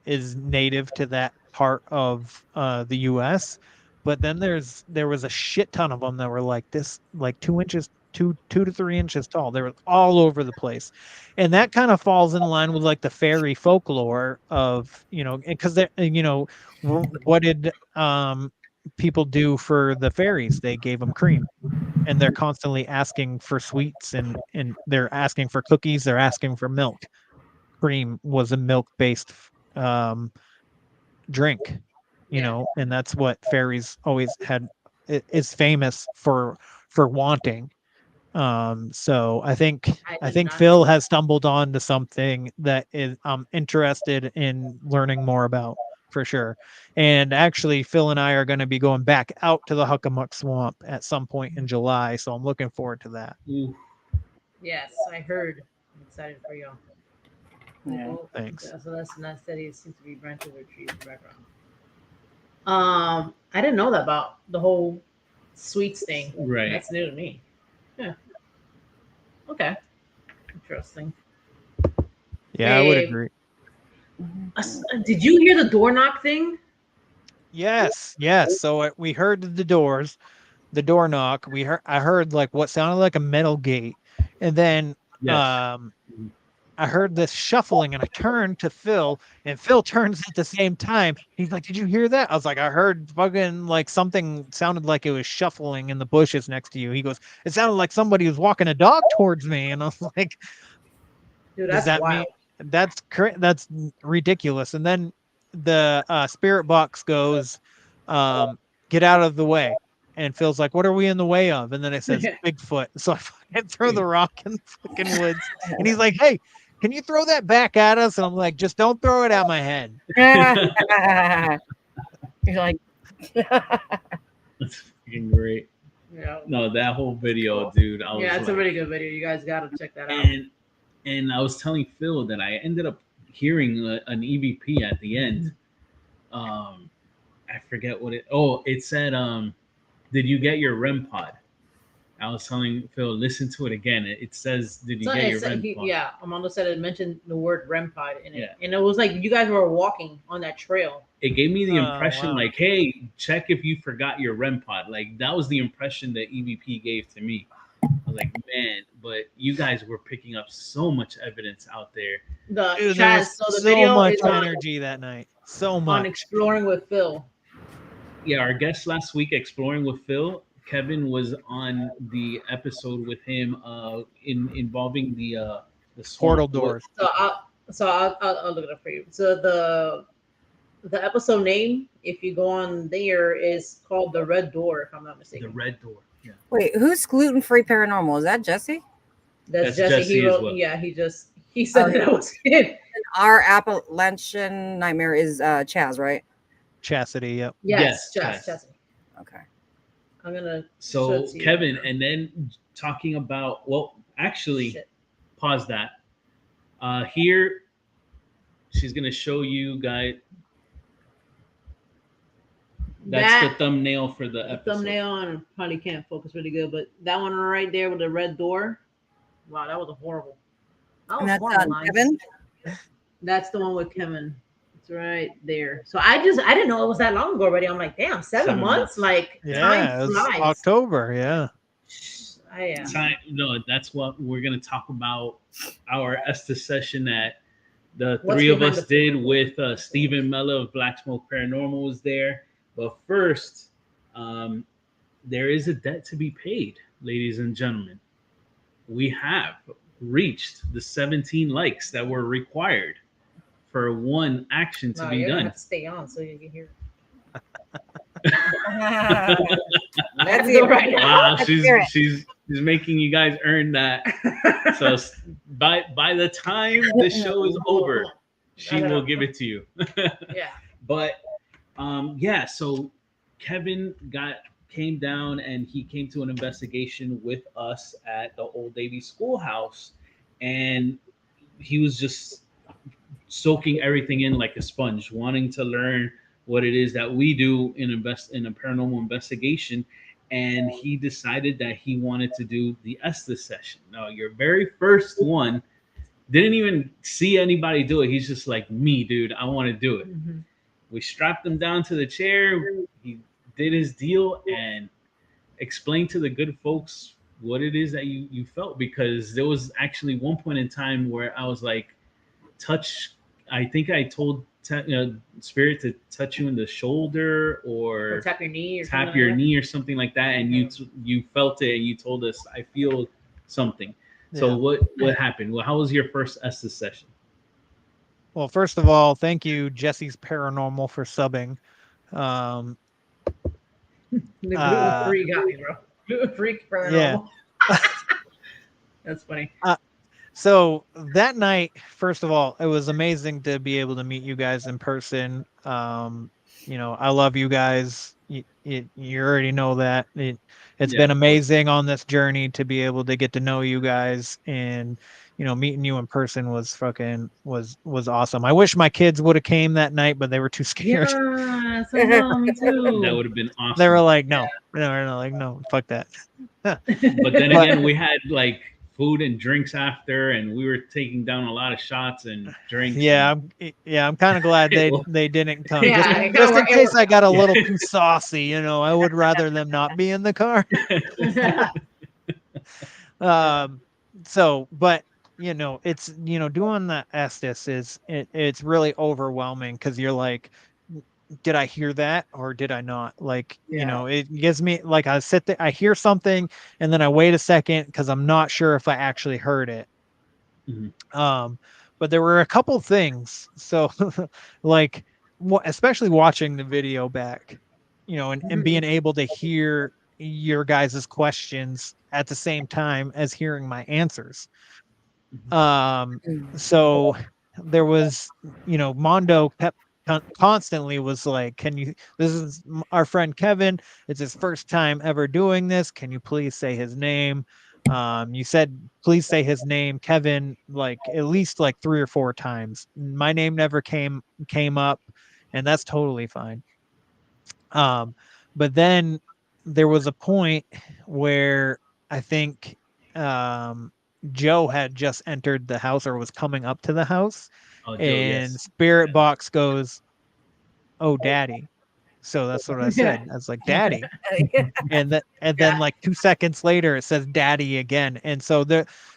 Speaker 4: is native to that part of the US. But then there was a shit ton of them that were like this, like 2 inches, 2 to 3 inches tall. They were all over the place. And that kind of falls in line with like the fairy folklore of, you know, because they're, you know, what did people do for the fairies? They gave them cream, and they're constantly asking for sweets, and they're asking for cookies, they're asking for milk. Cream was a milk based drink, you know, and that's what fairies always had, is famous for wanting. So I think Phil has stumbled on to something that is I'm interested in learning more about, for sure. And actually, Phil and I are going to be going back out to the 𝗶𝗂𝗪𝗃 swamp at some point in July, so I'm looking forward to that.
Speaker 1: Yes, I heard. I'm excited for y'all.
Speaker 3: Yeah.
Speaker 1: Oh,
Speaker 4: Thanks.
Speaker 1: So that's not steady. It seems to be branches or trees in the background. I didn't know that about the whole sweets thing.
Speaker 2: Right.
Speaker 1: That's new to me. Yeah. Okay. Interesting.
Speaker 4: Yeah, I would agree.
Speaker 1: Did you hear the door knock thing?
Speaker 4: Yes. So we heard the door knock. I heard like what sounded like a metal gate, and then
Speaker 2: Yes.
Speaker 4: I heard this shuffling, and I turned to Phil, and Phil turns at the same time. He's like, "Did you hear that?" I was like, "I heard fucking like something sounded like it was shuffling in the bushes next to you." He goes, "It sounded like somebody was walking a dog towards me," and I was like,
Speaker 1: Dude,
Speaker 4: "Does
Speaker 1: that's
Speaker 4: that
Speaker 1: wild.
Speaker 4: mean that's ridiculous?" And then the spirit box goes, "Get out of the way." And Phil's like, "What are we in the way of?" And then it says Bigfoot. So I fucking throw the rock in the fucking woods. And he's like, "Hey, can you throw that back at us?" And I'm like, "Just don't throw it at my head."
Speaker 3: You're like,
Speaker 2: That's freaking great.
Speaker 1: Yeah.
Speaker 2: No, that whole video, dude. I was
Speaker 1: Yeah, it's
Speaker 2: like,
Speaker 1: a really good video. You guys gotta check that out.
Speaker 2: and I was telling Phil that I ended up hearing an EVP at the end. I forget what it. Oh, it said, "Did you get your REM pod?" I was telling Phil, listen to it again. It says, "Did you
Speaker 1: So
Speaker 2: get your
Speaker 1: it said,
Speaker 2: REM pod?"
Speaker 1: yeah, Armando said it mentioned the word REM pod in it,
Speaker 2: Yeah.
Speaker 1: and it was like you guys were walking on that trail.
Speaker 2: It gave me the
Speaker 4: Oh,
Speaker 2: impression
Speaker 4: wow.
Speaker 2: like, "Hey, check if you forgot your REM pod." Like that was the impression that EVP gave to me. I was like, man, but you guys were picking up so much evidence out there.
Speaker 1: The
Speaker 4: Dude, there was
Speaker 1: Chaz, so the
Speaker 4: so
Speaker 1: video
Speaker 4: much
Speaker 1: is
Speaker 4: energy that night. So
Speaker 1: on
Speaker 4: much.
Speaker 1: exploring with Phil.
Speaker 2: Yeah, our guest last week, Exploring with Phil, Kevin was on the episode with him involving the swamp.
Speaker 4: Portal doors.
Speaker 1: I'll look it up for you. So the episode name, if you go on there, is called The Red Door, if I'm not
Speaker 2: The
Speaker 1: mistaken.
Speaker 2: Red Door. Yeah.
Speaker 3: wait, who's gluten-free paranormal? Is that Jesse?
Speaker 1: That's
Speaker 2: That's
Speaker 1: Jesse.
Speaker 2: Jesse
Speaker 1: He
Speaker 2: as
Speaker 1: wrote.
Speaker 2: well.
Speaker 1: Yeah, he said that was him.
Speaker 3: Our Appalachian Nightmare is Chaz, right?
Speaker 4: Chastity, yep.
Speaker 1: Yes,
Speaker 2: Yes,
Speaker 1: Jesse.
Speaker 3: Okay.
Speaker 1: I'm gonna.
Speaker 2: So
Speaker 1: show it to you
Speaker 2: Kevin,
Speaker 1: right now.
Speaker 2: and then talking about, well, actually,
Speaker 1: Shit.
Speaker 2: pause that. Here, she's gonna show you guys. That's
Speaker 1: That
Speaker 2: the thumbnail for the
Speaker 1: the
Speaker 2: episode.
Speaker 1: thumbnail, and probably can't focus really good, but that one right there with the red door. Wow, that was a horrible. That
Speaker 3: And
Speaker 1: was
Speaker 3: that's
Speaker 1: horrible. Lines.
Speaker 3: Kevin.
Speaker 1: That's the one with Kevin. It's right there. So I didn't know it was that long ago already. I'm like, damn, 7 months. Like
Speaker 4: Yeah,
Speaker 1: time
Speaker 4: it was
Speaker 1: flies.
Speaker 4: October, yeah.
Speaker 2: No, that's what we're gonna talk about. Our Estes session that the
Speaker 1: What's
Speaker 2: three of
Speaker 1: behind
Speaker 2: us
Speaker 1: the
Speaker 2: did
Speaker 1: portal?
Speaker 2: with Stephen Mella of Black Smoke Paranormal was there. But first, there is a debt to be paid, ladies and gentlemen. We have reached the 17 likes that were required for one action to
Speaker 1: No,
Speaker 2: be
Speaker 1: you're gonna
Speaker 2: done.
Speaker 1: have to stay on so you can hear.
Speaker 3: Let's
Speaker 1: Go
Speaker 3: hear
Speaker 1: right
Speaker 3: it.
Speaker 1: now.
Speaker 2: Wow,
Speaker 3: Let's hear it.
Speaker 2: she's making you guys earn that. So by the time the show is over, she will give it to you.
Speaker 1: Yeah.
Speaker 2: But yeah, so Kevin came down and he came to an investigation with us at the Old Navy Schoolhouse, and he was just soaking everything in like a sponge, wanting to learn what it is that we do in a paranormal investigation. And he decided that he wanted to do the Estes session. Now, your very first one, didn't even see anybody do it. He's just like, me, dude, I want to do it.
Speaker 1: Mm-hmm.
Speaker 2: We strapped him down to the chair. He did his deal and explained to the good folks what it is that you felt, because there was actually one point in time where I was like, I think I told Spirit to touch you in the shoulder or
Speaker 1: tap your knee or
Speaker 2: tap
Speaker 1: something
Speaker 2: your
Speaker 1: like
Speaker 2: knee or something like that, and you felt it and you told us, I feel something. So
Speaker 4: Yeah.
Speaker 2: what happened? Well, how was your first Estes session?
Speaker 4: Well, first of all, thank you, Jesse's Paranormal, for subbing.
Speaker 1: The gluten-free got me, bro. Gluten-free paranormal.
Speaker 4: Yeah.
Speaker 1: That's funny.
Speaker 4: So that night, first of all, it was amazing to be able to meet you guys in person. I love you guys. You already know that. It's been amazing on this journey to be able to get to know you guys, and meeting you in person was awesome. I wish my kids would have came that night, but they were too scared.
Speaker 1: Yeah, so no, me too.
Speaker 2: That would have been awesome.
Speaker 4: They were like, no, no, fuck that.
Speaker 2: But then again, we had like food and drinks after, and we were taking down a lot of shots and drinks.
Speaker 4: I'm kind of glad they didn't come.
Speaker 1: Yeah,
Speaker 4: just in case I got a little too saucy, I would rather them not be in the car. But you know, it's, you know, doing the Estes is it's really overwhelming because you're like, did I hear that or did I not? Like, you
Speaker 1: Yeah.
Speaker 4: know, it gives me like I sit there, I hear something, and then I wait a second because I'm not sure if I actually heard it.
Speaker 2: Mhm.
Speaker 4: But there were a couple things. So, like, especially watching the video back, you know, and being able to hear your guys' questions at the same time as hearing my answers. So there was, you know, Mondo kept constantly was like, can you, this is our friend Kevin, it's his first time ever doing this, can you please say his name? You said please say his name, Kevin, like at least like 3 or 4 times. My name never came up, and that's totally fine. But then there was a point where I think Joe had just entered the house or was coming up to the house,
Speaker 2: Oh, Joe,
Speaker 4: and
Speaker 2: yes.
Speaker 4: Spirit
Speaker 2: Yeah.
Speaker 4: Box goes, "Oh, Daddy." So that's what I
Speaker 1: Yeah.
Speaker 4: said. I was like, "Daddy," and then
Speaker 1: Yeah.
Speaker 4: like 2 seconds later, it says "Daddy" again. And so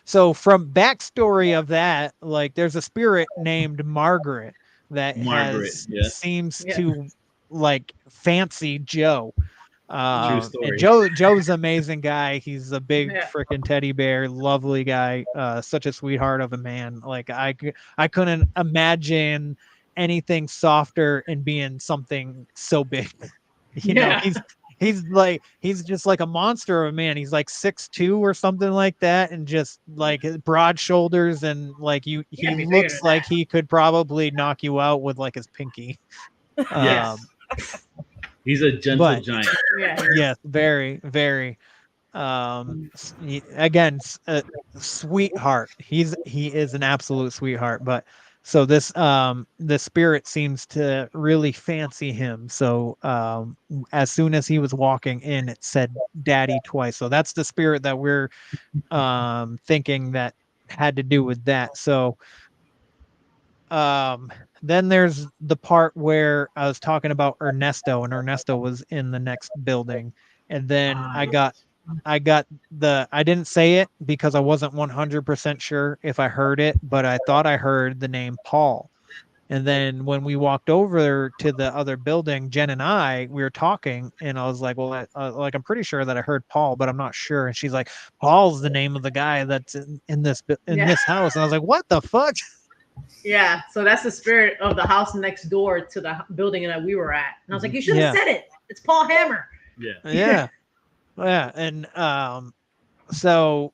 Speaker 4: so from backstory of that, like there's a spirit named Margaret that
Speaker 2: Margaret,
Speaker 4: has
Speaker 2: yes.
Speaker 4: seems
Speaker 1: Yeah.
Speaker 4: to like fancy Joe.
Speaker 2: True
Speaker 4: And
Speaker 2: story.
Speaker 4: Joe's an amazing guy. He's a big
Speaker 1: Yeah.
Speaker 4: freaking teddy bear, lovely guy, such a sweetheart of a man. Like I couldn't imagine anything softer and being something so big. You know,
Speaker 1: Yeah.
Speaker 4: he's just like a monster of a man. He's like 6'2" or something like that, and just like broad shoulders, and like
Speaker 1: You
Speaker 4: he
Speaker 1: gotta be bigger
Speaker 4: looks
Speaker 1: than
Speaker 4: like
Speaker 1: that.
Speaker 4: he could probably knock you out with like his pinky. Um,
Speaker 2: Yes. He's a gentle
Speaker 4: but
Speaker 2: giant.
Speaker 1: Yeah.
Speaker 4: yes, very, very. Again, sweetheart. He is an absolute sweetheart. But so this the spirit seems to really fancy him. So as soon as he was walking in, it said "Daddy" twice. So that's the spirit that we're thinking that had to do with that. So um then there's the part where I was talking about Ernesto, and Ernesto was in the next building. And then
Speaker 1: Ah,
Speaker 4: I got I didn't say it because I wasn't 100% sure if I heard it, but I thought I heard the name Paul. And then when we walked over to the other building, Jen and we were talking, and I was like, well, like, I'm pretty sure that I heard Paul, but I'm not sure. And she's like, Paul's the name of the guy that's in
Speaker 1: yeah.
Speaker 4: this house. And I was like, what the fuck?
Speaker 1: Yeah. So that's the spirit of the house next door to the building that we were at. And I was like, you should have
Speaker 4: Yeah.
Speaker 1: said it. It's Paul Hammer.
Speaker 2: Yeah.
Speaker 4: Yeah. Yeah. And so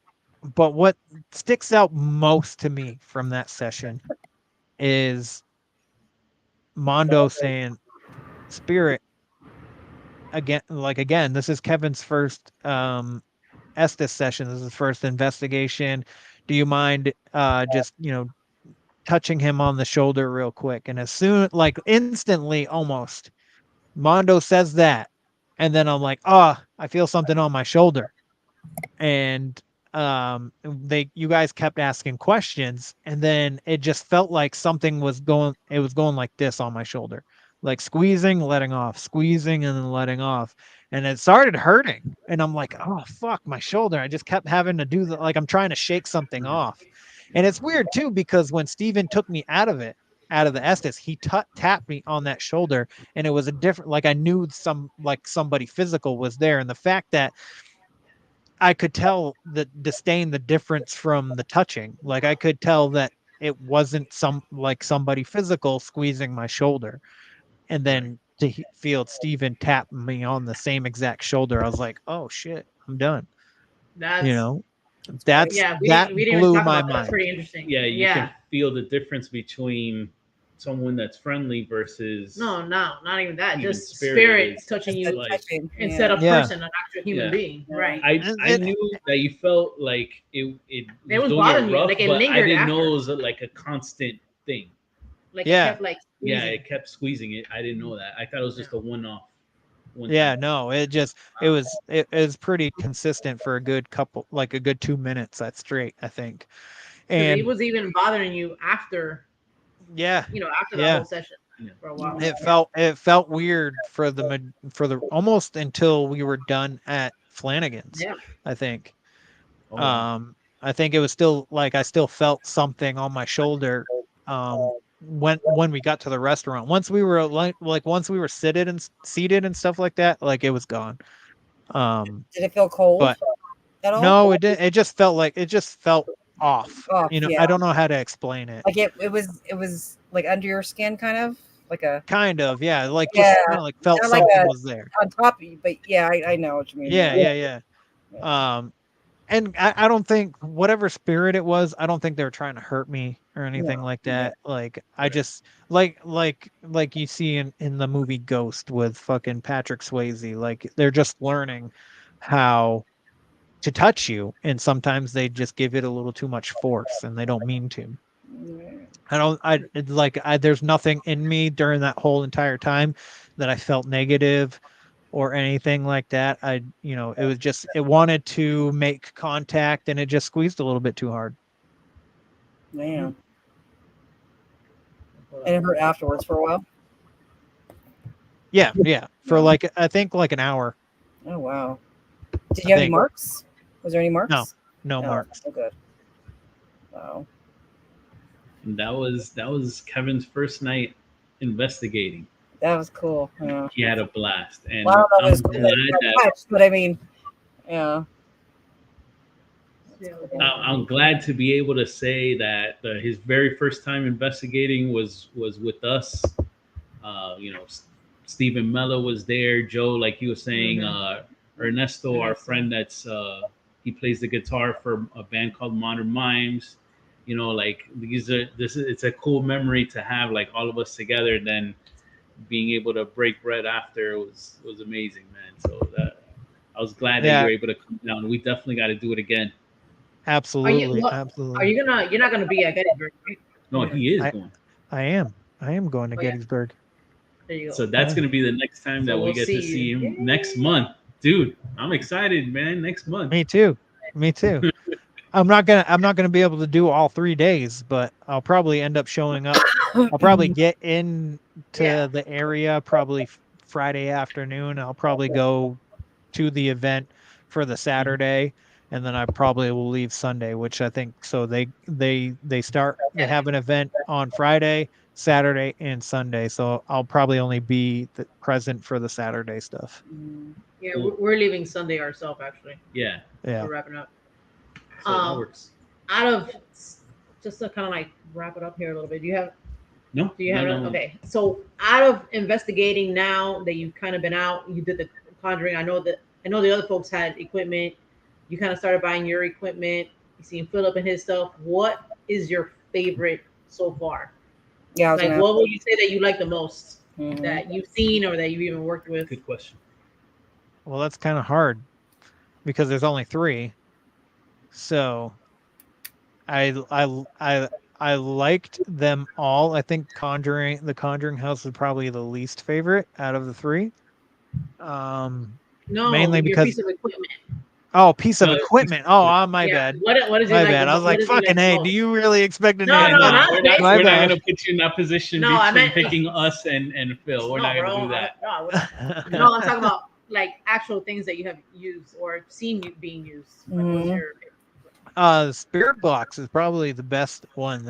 Speaker 4: but what sticks out most to me from that session is Mondo saying, Spirit, again, this is Kevin's first Estes session. This is his first investigation. Do you mind just, you know, touching him on the shoulder real quick? And as soon, like instantly almost, Mondo says that. And then I'm like, oh, I feel something on my shoulder. And you guys kept asking questions, and then it just felt like something was going, it was going like this on my shoulder, like squeezing, letting off, squeezing, and then letting off. And it started hurting, and I'm like, oh fuck, my shoulder. I just kept having to do the, like I'm trying to shake something off. And it's weird too, because when Steven took me out of the Estes, he tapped me on that shoulder, and it was a different, like I knew like somebody physical was there. And the fact that I could tell the disdain, the difference from the touching. Like I could tell that it wasn't like somebody physical squeezing my shoulder. And then to feel Steven tap me on the same exact shoulder, I was like, oh shit, I'm done. You
Speaker 1: That's
Speaker 4: know, that
Speaker 1: yeah. We didn't even
Speaker 4: blew
Speaker 1: talk
Speaker 4: my
Speaker 1: about that. That's
Speaker 4: mind.
Speaker 1: pretty interesting.
Speaker 2: Yeah, you
Speaker 1: Yeah.
Speaker 2: can feel the difference between someone that's friendly versus
Speaker 1: No, not even that.
Speaker 2: even
Speaker 1: Just
Speaker 2: spirit
Speaker 1: spirit
Speaker 2: is
Speaker 1: touching
Speaker 3: Just the
Speaker 1: you
Speaker 2: like
Speaker 3: touching.
Speaker 1: instead of
Speaker 4: Yeah.
Speaker 1: person, an actual human
Speaker 2: Yeah.
Speaker 1: being. Right.
Speaker 2: I knew that you felt like it
Speaker 1: It
Speaker 2: was
Speaker 1: was
Speaker 2: doing it
Speaker 1: bothering you.
Speaker 2: rough,
Speaker 1: Like it
Speaker 2: but I
Speaker 1: lingered
Speaker 2: didn't know
Speaker 1: after.
Speaker 2: it was like a constant thing.
Speaker 1: Like it
Speaker 4: Yeah.
Speaker 1: kept like
Speaker 2: Yeah,
Speaker 1: squeezing.
Speaker 2: it kept squeezing it. I didn't know that. I thought it was just a one-off.
Speaker 4: Yeah,
Speaker 2: Time.
Speaker 4: no, it was pretty consistent for a good 2 minutes that straight, I think.
Speaker 1: Because it
Speaker 4: And
Speaker 1: was even bothering you after,
Speaker 4: yeah,
Speaker 1: after the
Speaker 4: yeah.
Speaker 1: whole session
Speaker 2: Yeah.
Speaker 1: for a while.
Speaker 4: It felt weird for the almost until we were done at Flanagan's,
Speaker 1: Yeah.
Speaker 4: I think.
Speaker 2: Oh, wow.
Speaker 4: I think it was still like I still felt something on my shoulder when we got to the restaurant. Once we were once we were seated and stuff like that, like it was gone.
Speaker 3: Did it feel cold
Speaker 4: But
Speaker 3: at all?
Speaker 4: no, it didn't. It just felt off.
Speaker 3: Off,
Speaker 4: You know,
Speaker 3: yeah.
Speaker 4: I don't know how to explain it.
Speaker 3: Like it was like under your skin, kind of like a
Speaker 4: Kind of, yeah. Like
Speaker 3: Yeah.
Speaker 4: just like felt
Speaker 3: Not like
Speaker 4: something was there.
Speaker 3: on top of you, but yeah, I know what you mean.
Speaker 4: Yeah. And I don't think whatever spirit it was, I don't think they were trying to hurt me or anything like that. Like I just like you see in the movie Ghost with fucking Patrick Swayze, like they're just learning how to touch you, and sometimes they just give it a little too much force and they don't mean to. There's nothing in me during that whole entire time that I felt negative or anything like that. It was just, it wanted to make contact and it just squeezed a little bit too hard.
Speaker 3: Man. And it hurt afterwards for a while?
Speaker 4: Yeah. For I think like an hour.
Speaker 3: Oh, wow. Did you have any marks? Was there any marks?
Speaker 4: No marks.
Speaker 3: Oh, good. Wow.
Speaker 2: And that was Kevin's first night investigating.
Speaker 3: That was cool. Yeah.
Speaker 2: He had a blast, and
Speaker 3: well, I don't know
Speaker 2: I'm
Speaker 3: if
Speaker 2: glad
Speaker 3: that, but I mean, yeah.
Speaker 2: I'm glad to be able to say that his very first time investigating was with us. Stephen Mello was there. Joe, like you were saying, Ernesto, our friend, he plays the guitar for a band called Modern Mimes. It's a cool memory to have, like all of us together. Then being able to break bread after was amazing, man. So I was glad that you were able to come down. We definitely got to do it again.
Speaker 4: Absolutely.
Speaker 1: You're not gonna be at Gettysburg, right?
Speaker 2: No, he is going.
Speaker 4: I am going to Gettysburg.
Speaker 1: There you go.
Speaker 2: So that's gonna be the next time that we get to see him next month, dude. I'm excited, man. Next month.
Speaker 4: Me too. I'm not gonna be able to do all 3 days, but I'll probably end up showing up. I'll probably get into the area probably Friday afternoon. I'll probably go to the event for the Saturday, and then I probably will leave Sunday, which I think so. They have an event on Friday, Saturday, and Sunday. So I'll probably only be present for the Saturday stuff.
Speaker 1: Yeah, we're leaving Sunday ourselves, actually.
Speaker 2: Yeah.
Speaker 1: We're wrapping up.
Speaker 2: So that works.
Speaker 1: Out of just to kind of like wrap it up here a little bit, do you have?
Speaker 2: No.
Speaker 1: Do you have it? Okay. So out of investigating, now that you've kind of been out, you did the Conjuring. I know the other folks had equipment. You kind of started buying your equipment. You seen Philip and his stuff. What is your favorite so far?
Speaker 3: Yeah.
Speaker 1: What would you say that you like the most that you've seen or that you've even worked with?
Speaker 2: Good question.
Speaker 4: Well, that's kind of hard because there's only 3. So I liked them all. I think the Conjuring House is probably the least favorite out of the 3.
Speaker 1: No,
Speaker 4: mainly because
Speaker 1: piece of equipment.
Speaker 4: Oh, piece of equipment. Oh, my bad.
Speaker 1: What is it?
Speaker 4: My bad. I was like, fucking hey, do you really expect to
Speaker 2: No, we're not gonna put you in that position between picking us and Phil. We're not gonna do that.
Speaker 1: No, I'm talking about like actual things that you have used or seen being used. What's your
Speaker 4: Spirit Box is probably the best one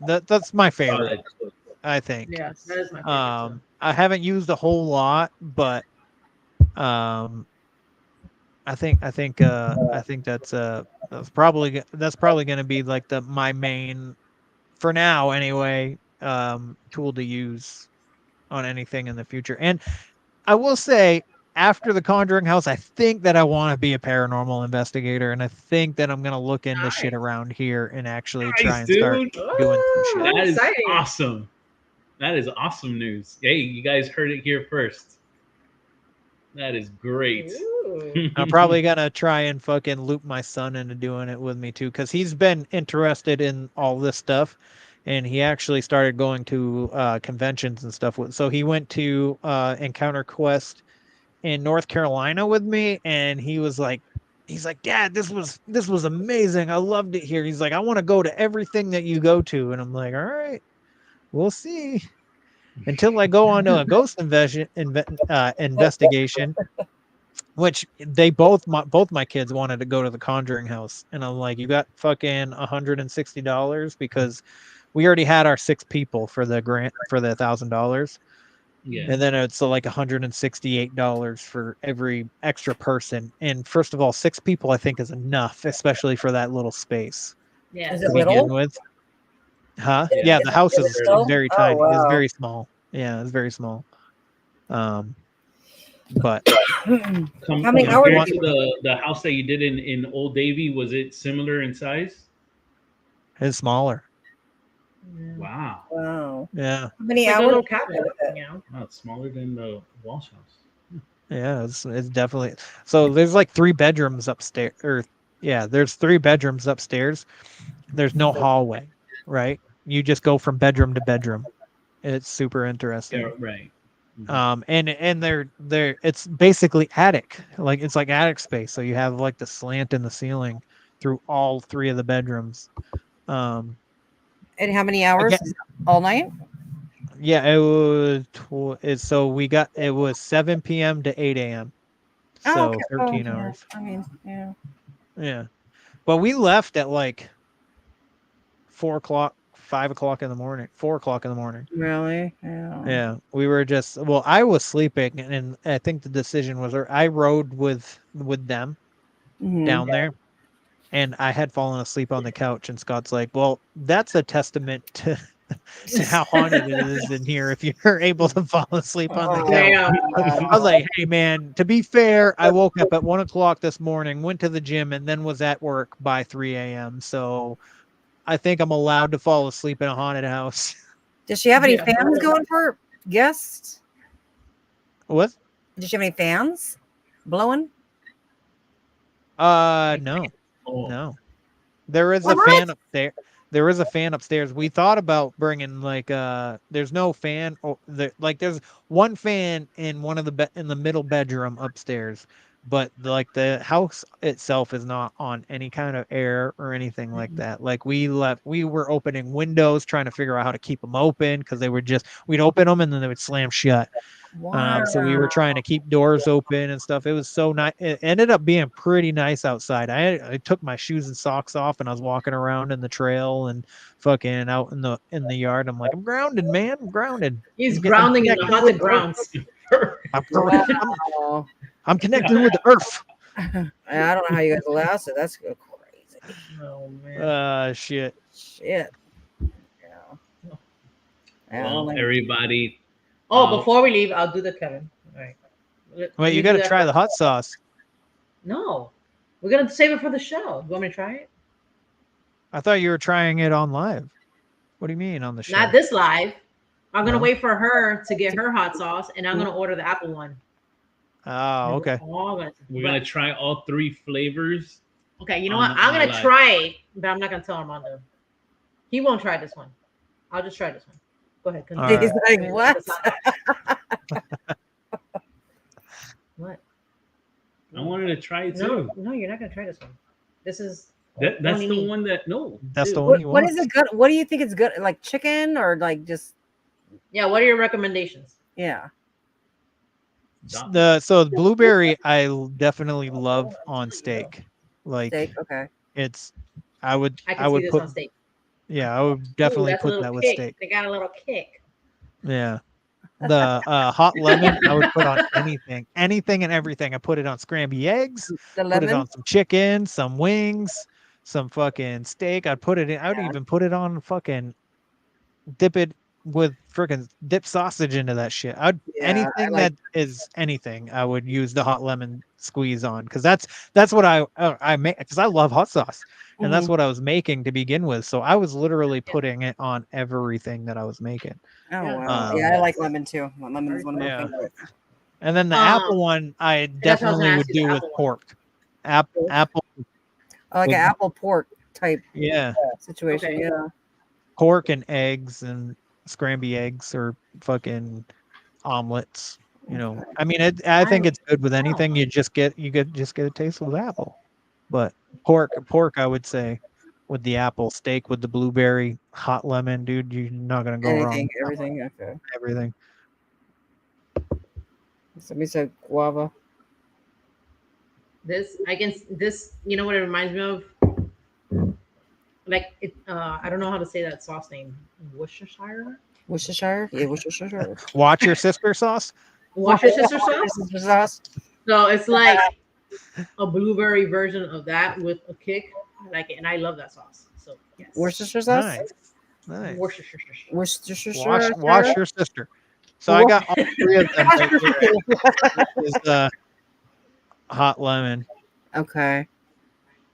Speaker 4: that's my favorite. I think.
Speaker 1: Yeah, that is my favorite.
Speaker 4: I haven't used a whole lot, but I think that's probably going to be like my main, for now anyway, tool to use on anything in the future. And I will say, after the Conjuring House, I think that I want to be a paranormal investigator, and I think that I'm going to look into shit around here and actually try and start doing some shit.
Speaker 2: That is awesome. That is awesome news. Hey, you guys heard it here first. That is great.
Speaker 4: I'm probably going to try and fucking loop my son into doing it with me too, because he's been interested in all this stuff, and he actually started going to conventions and stuff. So he went to Encounter Quest in North Carolina with me, and he's like, Dad, this was amazing. I loved it here. He's like, I want to go to everything that you go to. And I'm like, all right, we'll see. Until I go on to a ghost investigation. which both my kids wanted to go to the Conjuring house, and I'm like, you got fucking $160 because we already had our 6 people for the grant for the $1,000.
Speaker 2: Yeah.
Speaker 4: And then it's like $168 for every extra person. And first of all, 6 people I think is enough, especially for that little space
Speaker 1: Yeah.
Speaker 3: Is
Speaker 4: to
Speaker 3: it
Speaker 4: begin
Speaker 3: little?
Speaker 4: with. Huh?
Speaker 2: Yeah.
Speaker 4: Yeah, the house is
Speaker 3: little?
Speaker 4: very
Speaker 3: Oh,
Speaker 4: tiny. It's
Speaker 3: wow.
Speaker 4: very small. Yeah, it's very small. But
Speaker 3: How many hours
Speaker 2: Compared
Speaker 3: do
Speaker 2: to
Speaker 3: you
Speaker 2: the house that you did in Old Davy, was it similar in size?
Speaker 4: it's smaller.
Speaker 1: Yeah.
Speaker 2: Wow.
Speaker 3: Wow.
Speaker 4: Yeah.
Speaker 3: How many
Speaker 1: It's like a
Speaker 3: hours?
Speaker 1: little
Speaker 3: do you
Speaker 1: cabin,
Speaker 3: stay with it?
Speaker 1: you know.
Speaker 2: Wow, it's smaller than the Walsh house.
Speaker 4: Yeah, it's definitely so there's like 3 bedrooms upstairs or yeah, there's 3 bedrooms upstairs. There's no hallway, right? You just go from bedroom to bedroom. It's super interesting.
Speaker 2: Yeah, right.
Speaker 4: And they're it's basically attic. Like it's like attic space. So you have like the slant in the ceiling through all 3 of the bedrooms.
Speaker 3: And how many hours?
Speaker 4: Again,
Speaker 3: All night?
Speaker 4: yeah, it was so we got it was 7 p.m. to 8 a.m.
Speaker 3: Oh,
Speaker 4: So
Speaker 3: okay.
Speaker 4: 13
Speaker 3: Oh, yeah.
Speaker 4: hours.
Speaker 3: I mean, yeah.
Speaker 4: Yeah. But we left at like 4 o'clock, 5 o'clock in the morning, 4 o'clock in the morning.
Speaker 3: Really? Yeah.
Speaker 4: Yeah, we were just well, I was sleeping, and I think the decision was, or I rode with them
Speaker 3: Mhm.
Speaker 4: down there, and I had fallen asleep on the couch, and Scott's like, "Well, that's a testament to how haunted it is in here if you're able to fall asleep on the
Speaker 3: Oh,
Speaker 4: couch."
Speaker 1: Damn.
Speaker 4: I was like, "Hey, man, to be fair, I woke up at 1 o'clock this morning, went to the gym, and then was at work by 3 a.m. So I think I'm allowed to fall asleep in a haunted house."
Speaker 3: Does she have any
Speaker 1: Yeah.
Speaker 3: fans going for guests?
Speaker 4: What?
Speaker 3: Does she have any fans blowing?
Speaker 4: No.
Speaker 2: Oh,
Speaker 4: No. There is a
Speaker 3: What?
Speaker 4: fan up there. There is a fan upstairs. We thought about bringing like there's no fan or there's one fan in one of the in the middle bedroom upstairs, but like the house itself is not on any kind of air or anything like that. Like we were opening windows trying to figure out how to keep them open because they were we'd open them and then they would slam shut.
Speaker 3: Wow.
Speaker 4: So we were trying to keep doors open and stuff. It was so nice. It ended up being pretty nice outside. I took my shoes and socks off and I was walking around in the trail and fucking out in the yard. I'm like, I'm grounded, man. I'm grounded.
Speaker 1: He's
Speaker 4: I'm
Speaker 1: grounding in the
Speaker 4: connected
Speaker 1: haunted
Speaker 4: with
Speaker 1: grounds.
Speaker 3: Wow.
Speaker 4: I'm connected with the earth.
Speaker 3: I don't know how you guys last it. That's crazy.
Speaker 1: Oh man.
Speaker 4: Shit.
Speaker 3: Shit. Yeah. Yeah,
Speaker 2: well,
Speaker 3: like-
Speaker 2: everybody.
Speaker 1: Oh, before we leave, I'll do the Kevin. All right.
Speaker 4: Wait, you got to try the hot sauce.
Speaker 1: No, we're gonna save it for the show. You want me to try it?
Speaker 4: I thought you were trying it on live. What do you mean on the show?
Speaker 1: Not this live. I'm gonna
Speaker 4: No?
Speaker 1: wait for her to get her hot sauce, and I'm gonna order the apple one.
Speaker 4: Oh, okay.
Speaker 2: We're gonna try all 3 flavors.
Speaker 1: Okay, you know
Speaker 2: on
Speaker 1: what?
Speaker 2: the-
Speaker 1: I'm
Speaker 2: on the
Speaker 1: gonna
Speaker 2: live.
Speaker 1: try it, but I'm not gonna tell Armando. He won't try this one. I'll just try this one. Go ahead.
Speaker 4: All
Speaker 3: He's
Speaker 4: right.
Speaker 3: like, what?
Speaker 1: What?
Speaker 2: I wanted to try it
Speaker 1: No,
Speaker 2: too.
Speaker 1: no, you're not gonna try this one. This is
Speaker 2: That's
Speaker 1: only
Speaker 2: the
Speaker 1: me.
Speaker 2: one that no.
Speaker 4: That's
Speaker 2: dude.
Speaker 4: the one you
Speaker 3: What
Speaker 4: want.
Speaker 3: is it good? What do you think it's good? Like chicken or like just
Speaker 1: Yeah. What are your recommendations?
Speaker 3: yeah.
Speaker 4: So the blueberry I definitely love on steak. Like
Speaker 3: Steak? Okay.
Speaker 4: it's I would
Speaker 1: I can
Speaker 4: I
Speaker 1: see
Speaker 4: would
Speaker 1: this
Speaker 4: put
Speaker 1: on steak.
Speaker 4: yeah, I would
Speaker 1: Ooh,
Speaker 4: definitely
Speaker 1: that's a
Speaker 4: put
Speaker 1: little
Speaker 4: that with
Speaker 1: kick.
Speaker 4: steak.
Speaker 1: They got a little kick.
Speaker 4: Yeah. The hot lemon I would put on anything. Anything and everything. I put it on scrambled eggs,
Speaker 3: The
Speaker 4: put it
Speaker 3: lemon.
Speaker 4: on some chicken, some wings, some fucking steak. I'd put it in I would even put it on fucking dip it with freaking dip sausage into that shit. Anything that is anything, I would use the hot lemon squeeze on because that's what I make because I love hot sauce and that's what I was making to begin with. So I was literally putting it on everything that I was making.
Speaker 3: Oh
Speaker 1: Yeah.
Speaker 3: wow. Yeah, I like lemon too. Lemon is one of my
Speaker 4: Yeah.
Speaker 3: favorites.
Speaker 4: And then the apple one, I
Speaker 1: that's what I was
Speaker 4: definitely
Speaker 1: gonna
Speaker 4: would
Speaker 1: ask you, the
Speaker 4: do with
Speaker 1: apple one.
Speaker 4: pork. Apple,
Speaker 3: I like
Speaker 4: With-
Speaker 3: an apple pork type
Speaker 4: yeah,
Speaker 3: situation.
Speaker 1: Okay.
Speaker 3: Yeah.
Speaker 4: pork and eggs and scrambled eggs or fucking omelets. You know, I mean, I think it's good with anything. You just get a taste with apple. But pork, I would say, with the apple steak with the blueberry, hot lemon, dude, you're not gonna go wrong.
Speaker 3: Everything. Okay.
Speaker 4: Everything.
Speaker 3: Somebody said guava.
Speaker 1: This, you know what it reminds me of? Like it, I don't know how to say that sauce name. Worcestershire.
Speaker 3: Worcestershire? Yeah, Worcestershire.
Speaker 4: Watch your sister sauce.
Speaker 1: Worcestershire sauce.
Speaker 3: Sauce.
Speaker 1: So it's like a blueberry version of that with a kick. I like it, and I love that sauce. So yes,
Speaker 3: Worcestershire sauce?
Speaker 4: Nice. Nice.
Speaker 1: Worcestershire.
Speaker 3: Worcestershire.
Speaker 4: Wash your sister. So I got all three of them right here. This is hot lemon.
Speaker 3: Okay.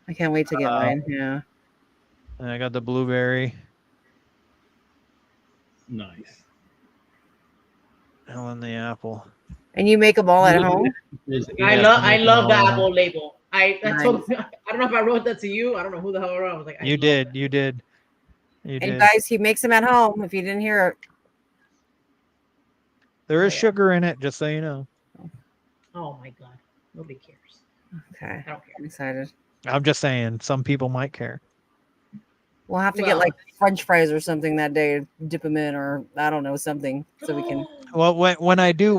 Speaker 3: I can't wait to get mine. Yeah.
Speaker 4: And I got the blueberry.
Speaker 2: Nice.
Speaker 4: And then the apple.
Speaker 3: And you make them all at home?
Speaker 1: I love the
Speaker 4: all
Speaker 1: apple label. I
Speaker 3: Nice.
Speaker 1: told, I don't know if I wrote that to you. I don't know who the hell I wrote. I was like, I
Speaker 4: You
Speaker 1: love
Speaker 4: did.
Speaker 1: that.
Speaker 4: You did. You
Speaker 3: And
Speaker 4: did.
Speaker 3: guys, he makes them at home. If you didn't hear it.
Speaker 4: There is
Speaker 1: Yeah.
Speaker 4: sugar in it, just so you know.
Speaker 1: Oh my god, nobody cares.
Speaker 3: Okay.
Speaker 1: I don't care.
Speaker 3: I'm excited.
Speaker 4: I'm just saying, some people might care.
Speaker 3: We'll have to get
Speaker 1: Well-
Speaker 3: like French fries or something that day, dip them in, or I don't know, something so we can.
Speaker 4: Well, when I do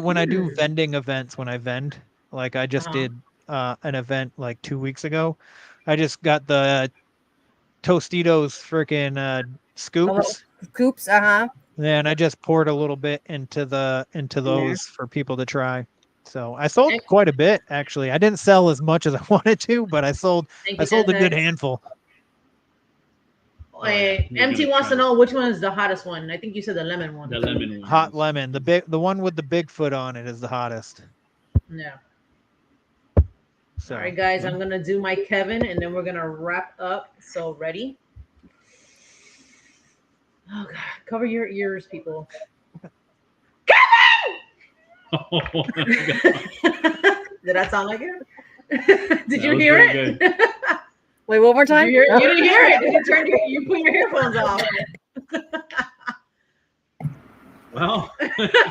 Speaker 4: vending events, when I vend, like I just
Speaker 1: Uh-huh.
Speaker 4: did an event like 2 weeks ago, I just got the Tostitos freaking scoops.
Speaker 3: Coops, uh-huh.
Speaker 4: Yeah, and I just poured a little bit into those for people to try. So I sold
Speaker 1: Thank-
Speaker 4: quite a bit actually. I didn't sell as much as I wanted to, but I sold
Speaker 1: Thank
Speaker 4: a
Speaker 1: you,
Speaker 4: good
Speaker 1: Dentex.
Speaker 4: handful.
Speaker 2: yeah. You're
Speaker 1: MT
Speaker 2: gonna
Speaker 1: wants to
Speaker 2: try.
Speaker 1: know which one is the hottest one. I think you said the lemon one.
Speaker 2: The lemon one.
Speaker 4: Hot lemon, the one with the Bigfoot on it is the hottest.
Speaker 1: Yeah.
Speaker 4: So
Speaker 1: All right, guys, I'm gonna do my Kevin, and then we're gonna wrap up. So ready? Oh god, cover your ears, people.
Speaker 2: Oh my God.
Speaker 1: Did that sound like it? Did
Speaker 2: That
Speaker 1: you
Speaker 2: was
Speaker 1: hear
Speaker 2: pretty
Speaker 1: it?
Speaker 3: Wait, one more
Speaker 1: Did
Speaker 3: time?
Speaker 1: you didn't hear it. Did you turn you put your earphones off?
Speaker 2: Well,
Speaker 3: I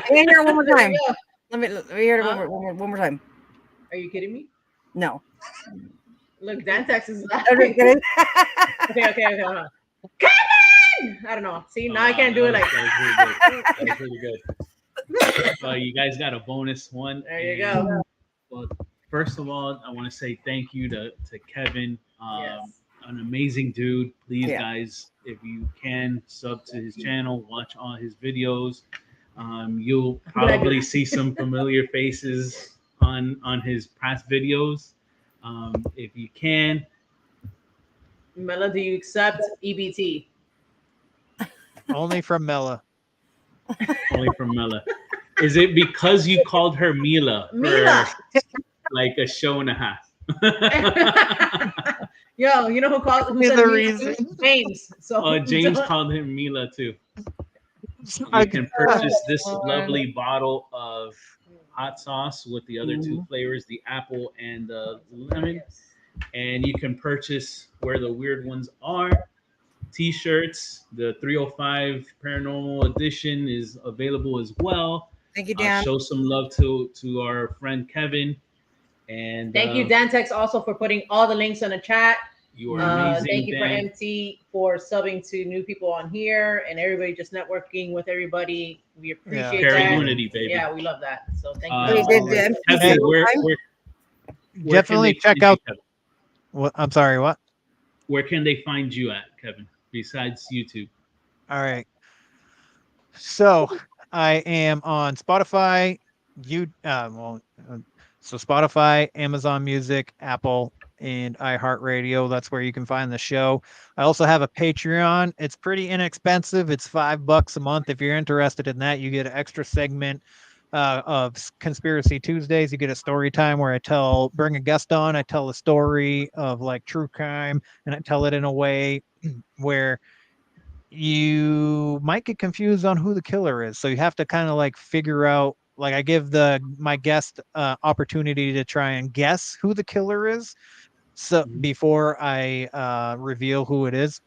Speaker 3: can hear it one more
Speaker 1: There
Speaker 3: time.
Speaker 1: we go.
Speaker 3: Let me hear it
Speaker 1: Huh?
Speaker 3: one more time.
Speaker 1: Are you kidding me?
Speaker 3: No.
Speaker 1: Look, Dantex is
Speaker 3: I'm just kidding.
Speaker 1: okay, hold on. Kevin! I don't know. See, now I can't do it like
Speaker 2: that was really good. You guys got a bonus one.
Speaker 1: There you
Speaker 2: and,
Speaker 1: go.
Speaker 2: Well, first of all, I want to say thank you to Kevin.
Speaker 1: Yes.
Speaker 2: An amazing dude. Please,
Speaker 3: Yeah.
Speaker 2: guys, if you can, sub to his channel, watch all his videos. You'll probably see some familiar faces on his past videos. If you can,
Speaker 1: Mela, do you accept EBT?
Speaker 4: only from Mela.
Speaker 2: only from Mela. Is it because you called her Mila for
Speaker 1: Mila.
Speaker 2: like a show and a half?
Speaker 1: Yo, you know who called? Who
Speaker 4: Is
Speaker 1: said
Speaker 4: the
Speaker 1: Mila?
Speaker 4: reason.
Speaker 1: James. So
Speaker 2: James
Speaker 1: don't-
Speaker 2: called him Mila too.
Speaker 4: I
Speaker 2: You can purchase this lovely bottle of hot sauce with the other two flavors, the apple and the lemon. And you can purchase Where the Weird Ones Are t-shirts. The 305 Paranormal Edition is available as well.
Speaker 3: Thank you, Dan.
Speaker 2: Show some love to our friend Kevin. And
Speaker 1: Thank you, Dantex, also for putting all the links in the chat.
Speaker 2: You are amazing.
Speaker 1: Thank you for
Speaker 2: Dan.
Speaker 1: MT for subbing to new people on here and everybody just networking with everybody. We appreciate
Speaker 2: Carry
Speaker 1: that.
Speaker 2: unity, baby.
Speaker 1: Yeah, we love that. So thank
Speaker 2: Uh,
Speaker 1: you.
Speaker 3: Did
Speaker 2: Kevin, where
Speaker 4: Definitely
Speaker 2: can they
Speaker 4: check
Speaker 2: find you,
Speaker 4: out.
Speaker 2: Kevin?
Speaker 4: What? I'm sorry. What?
Speaker 2: Where can they find you at, Kevin, besides YouTube?
Speaker 4: All right. So I am on Spotify. So Spotify, Amazon Music, Apple, and iHeartRadio. That's where you can find the show. I also have a Patreon. It's pretty inexpensive. It's $5 a month. If you're interested in that, you get an extra segment of Conspiracy Tuesdays. You get a story time where bring a guest on. I tell a story of like true crime, and I tell it in a way where you might get confused on who the killer is. So you have to kind of like figure out, like I give my guest opportunity to try and guess who the killer is. So before I reveal who it is.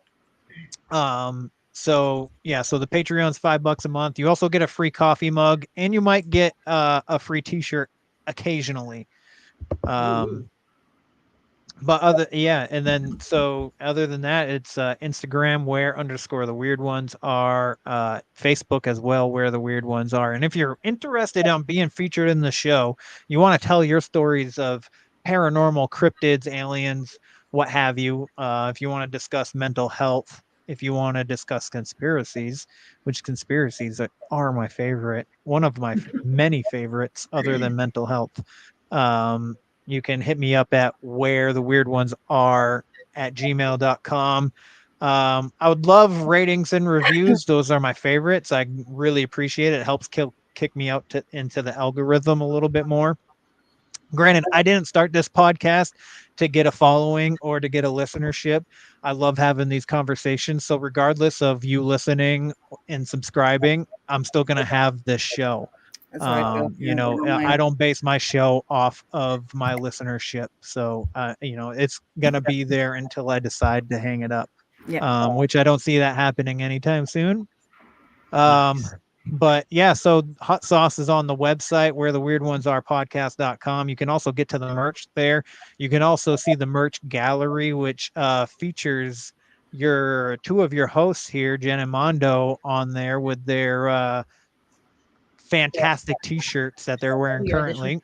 Speaker 4: So the Patreon's $5 a month. You also get a free coffee mug, and you might get a free t-shirt occasionally. But other than that, it's Instagram _the weird ones are, Facebook as well, where the weird ones are. And if you're interested in being featured in the show, you want to tell your stories of paranormal, cryptids, aliens, what have you. If you want to discuss mental health, if you want to discuss conspiracies, which conspiracies are my favorite, one of my many favorites other than mental health, you can hit me up at wherethe_weirdones_are@gmail.com. I would love ratings and reviews. Those are my favorites. I really appreciate it. It helps kick me out into the algorithm a little bit more. Granted, I didn't start this podcast to get a following or to get a listenership. I love having these conversations. So regardless of you listening and subscribing, I'm still going to have this show.
Speaker 3: That's what I feel.
Speaker 4: You know, I don't base my show off of my listenership. So, you know, it's going to be there until I decide to hang it up.
Speaker 3: Yeah.
Speaker 4: Which I don't see that happening anytime soon.
Speaker 2: Nice.
Speaker 4: But yeah, so Hot Sauce is on the website where the weird ones are podcast.com. You can also get to the merch there. You can also see the merch gallery, which features two of your hosts here, Jen and Mondo, on there with their fantastic t-shirts that they're wearing currently.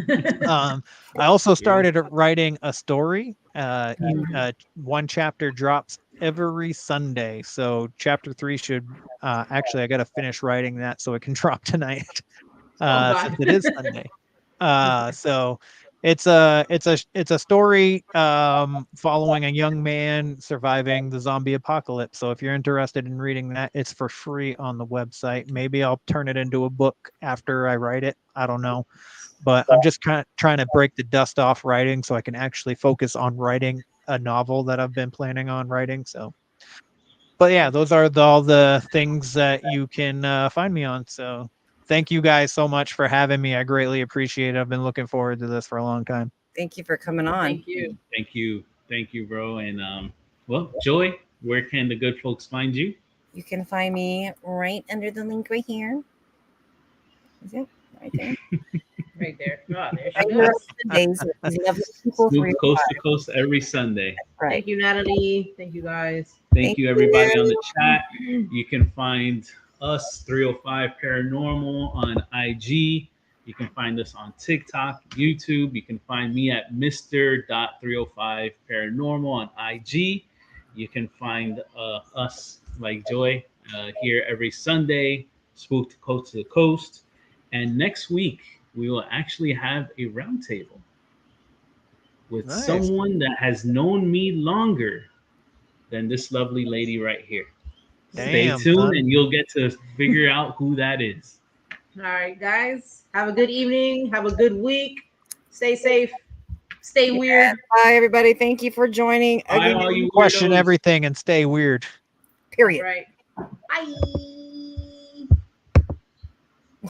Speaker 4: I also started writing a story. One chapter drops every Sunday. So chapter 3 should actually, I got to finish writing that so it can drop tonight. Since it is Sunday. So it's a story following a young man surviving the zombie apocalypse. So if you're interested in reading that, it's for free on the website. Maybe I'll turn it into a book after I write it. I don't know. But I'm just kind of trying to break the dust off writing so I can actually focus on writing a novel that I've been planning on writing. So, but yeah, those are all the things that you can find me on. So thank you guys so much for having me. I greatly appreciate it. I've been looking forward to this for a long time.
Speaker 3: Thank you for coming on.
Speaker 1: Thank you.
Speaker 2: Thank you, bro. And well, Joy, where can the good folks find you?
Speaker 3: You can find me right under the link right here. Is it right there?
Speaker 1: Right there. Oh, there she goes.
Speaker 2: Snoop coast to coast every Sunday.
Speaker 3: Right.
Speaker 1: Thank you, Natalie. Thank you, guys.
Speaker 2: Thank you, everybody on the chat. You can find us, 𝗟𝗏𝗽𝗀 on IG. You can find us on TikTok, YouTube. You can find me at Mr.305Paranormal on IG. You can find us, like Joy, here every Sunday, Spooked Coast to Coast. And next week, we will actually have a roundtable with someone that has known me longer than this lovely lady right here. Stay tuned and you'll get to figure out who that is.
Speaker 1: All right, guys. Have a good evening. Have a good week. Stay safe. Stay weird.
Speaker 3: Bye, everybody. Thank you for joining.
Speaker 2: Bye, all you
Speaker 4: question everything and stay weird.
Speaker 3: Period.
Speaker 1: Right. Bye.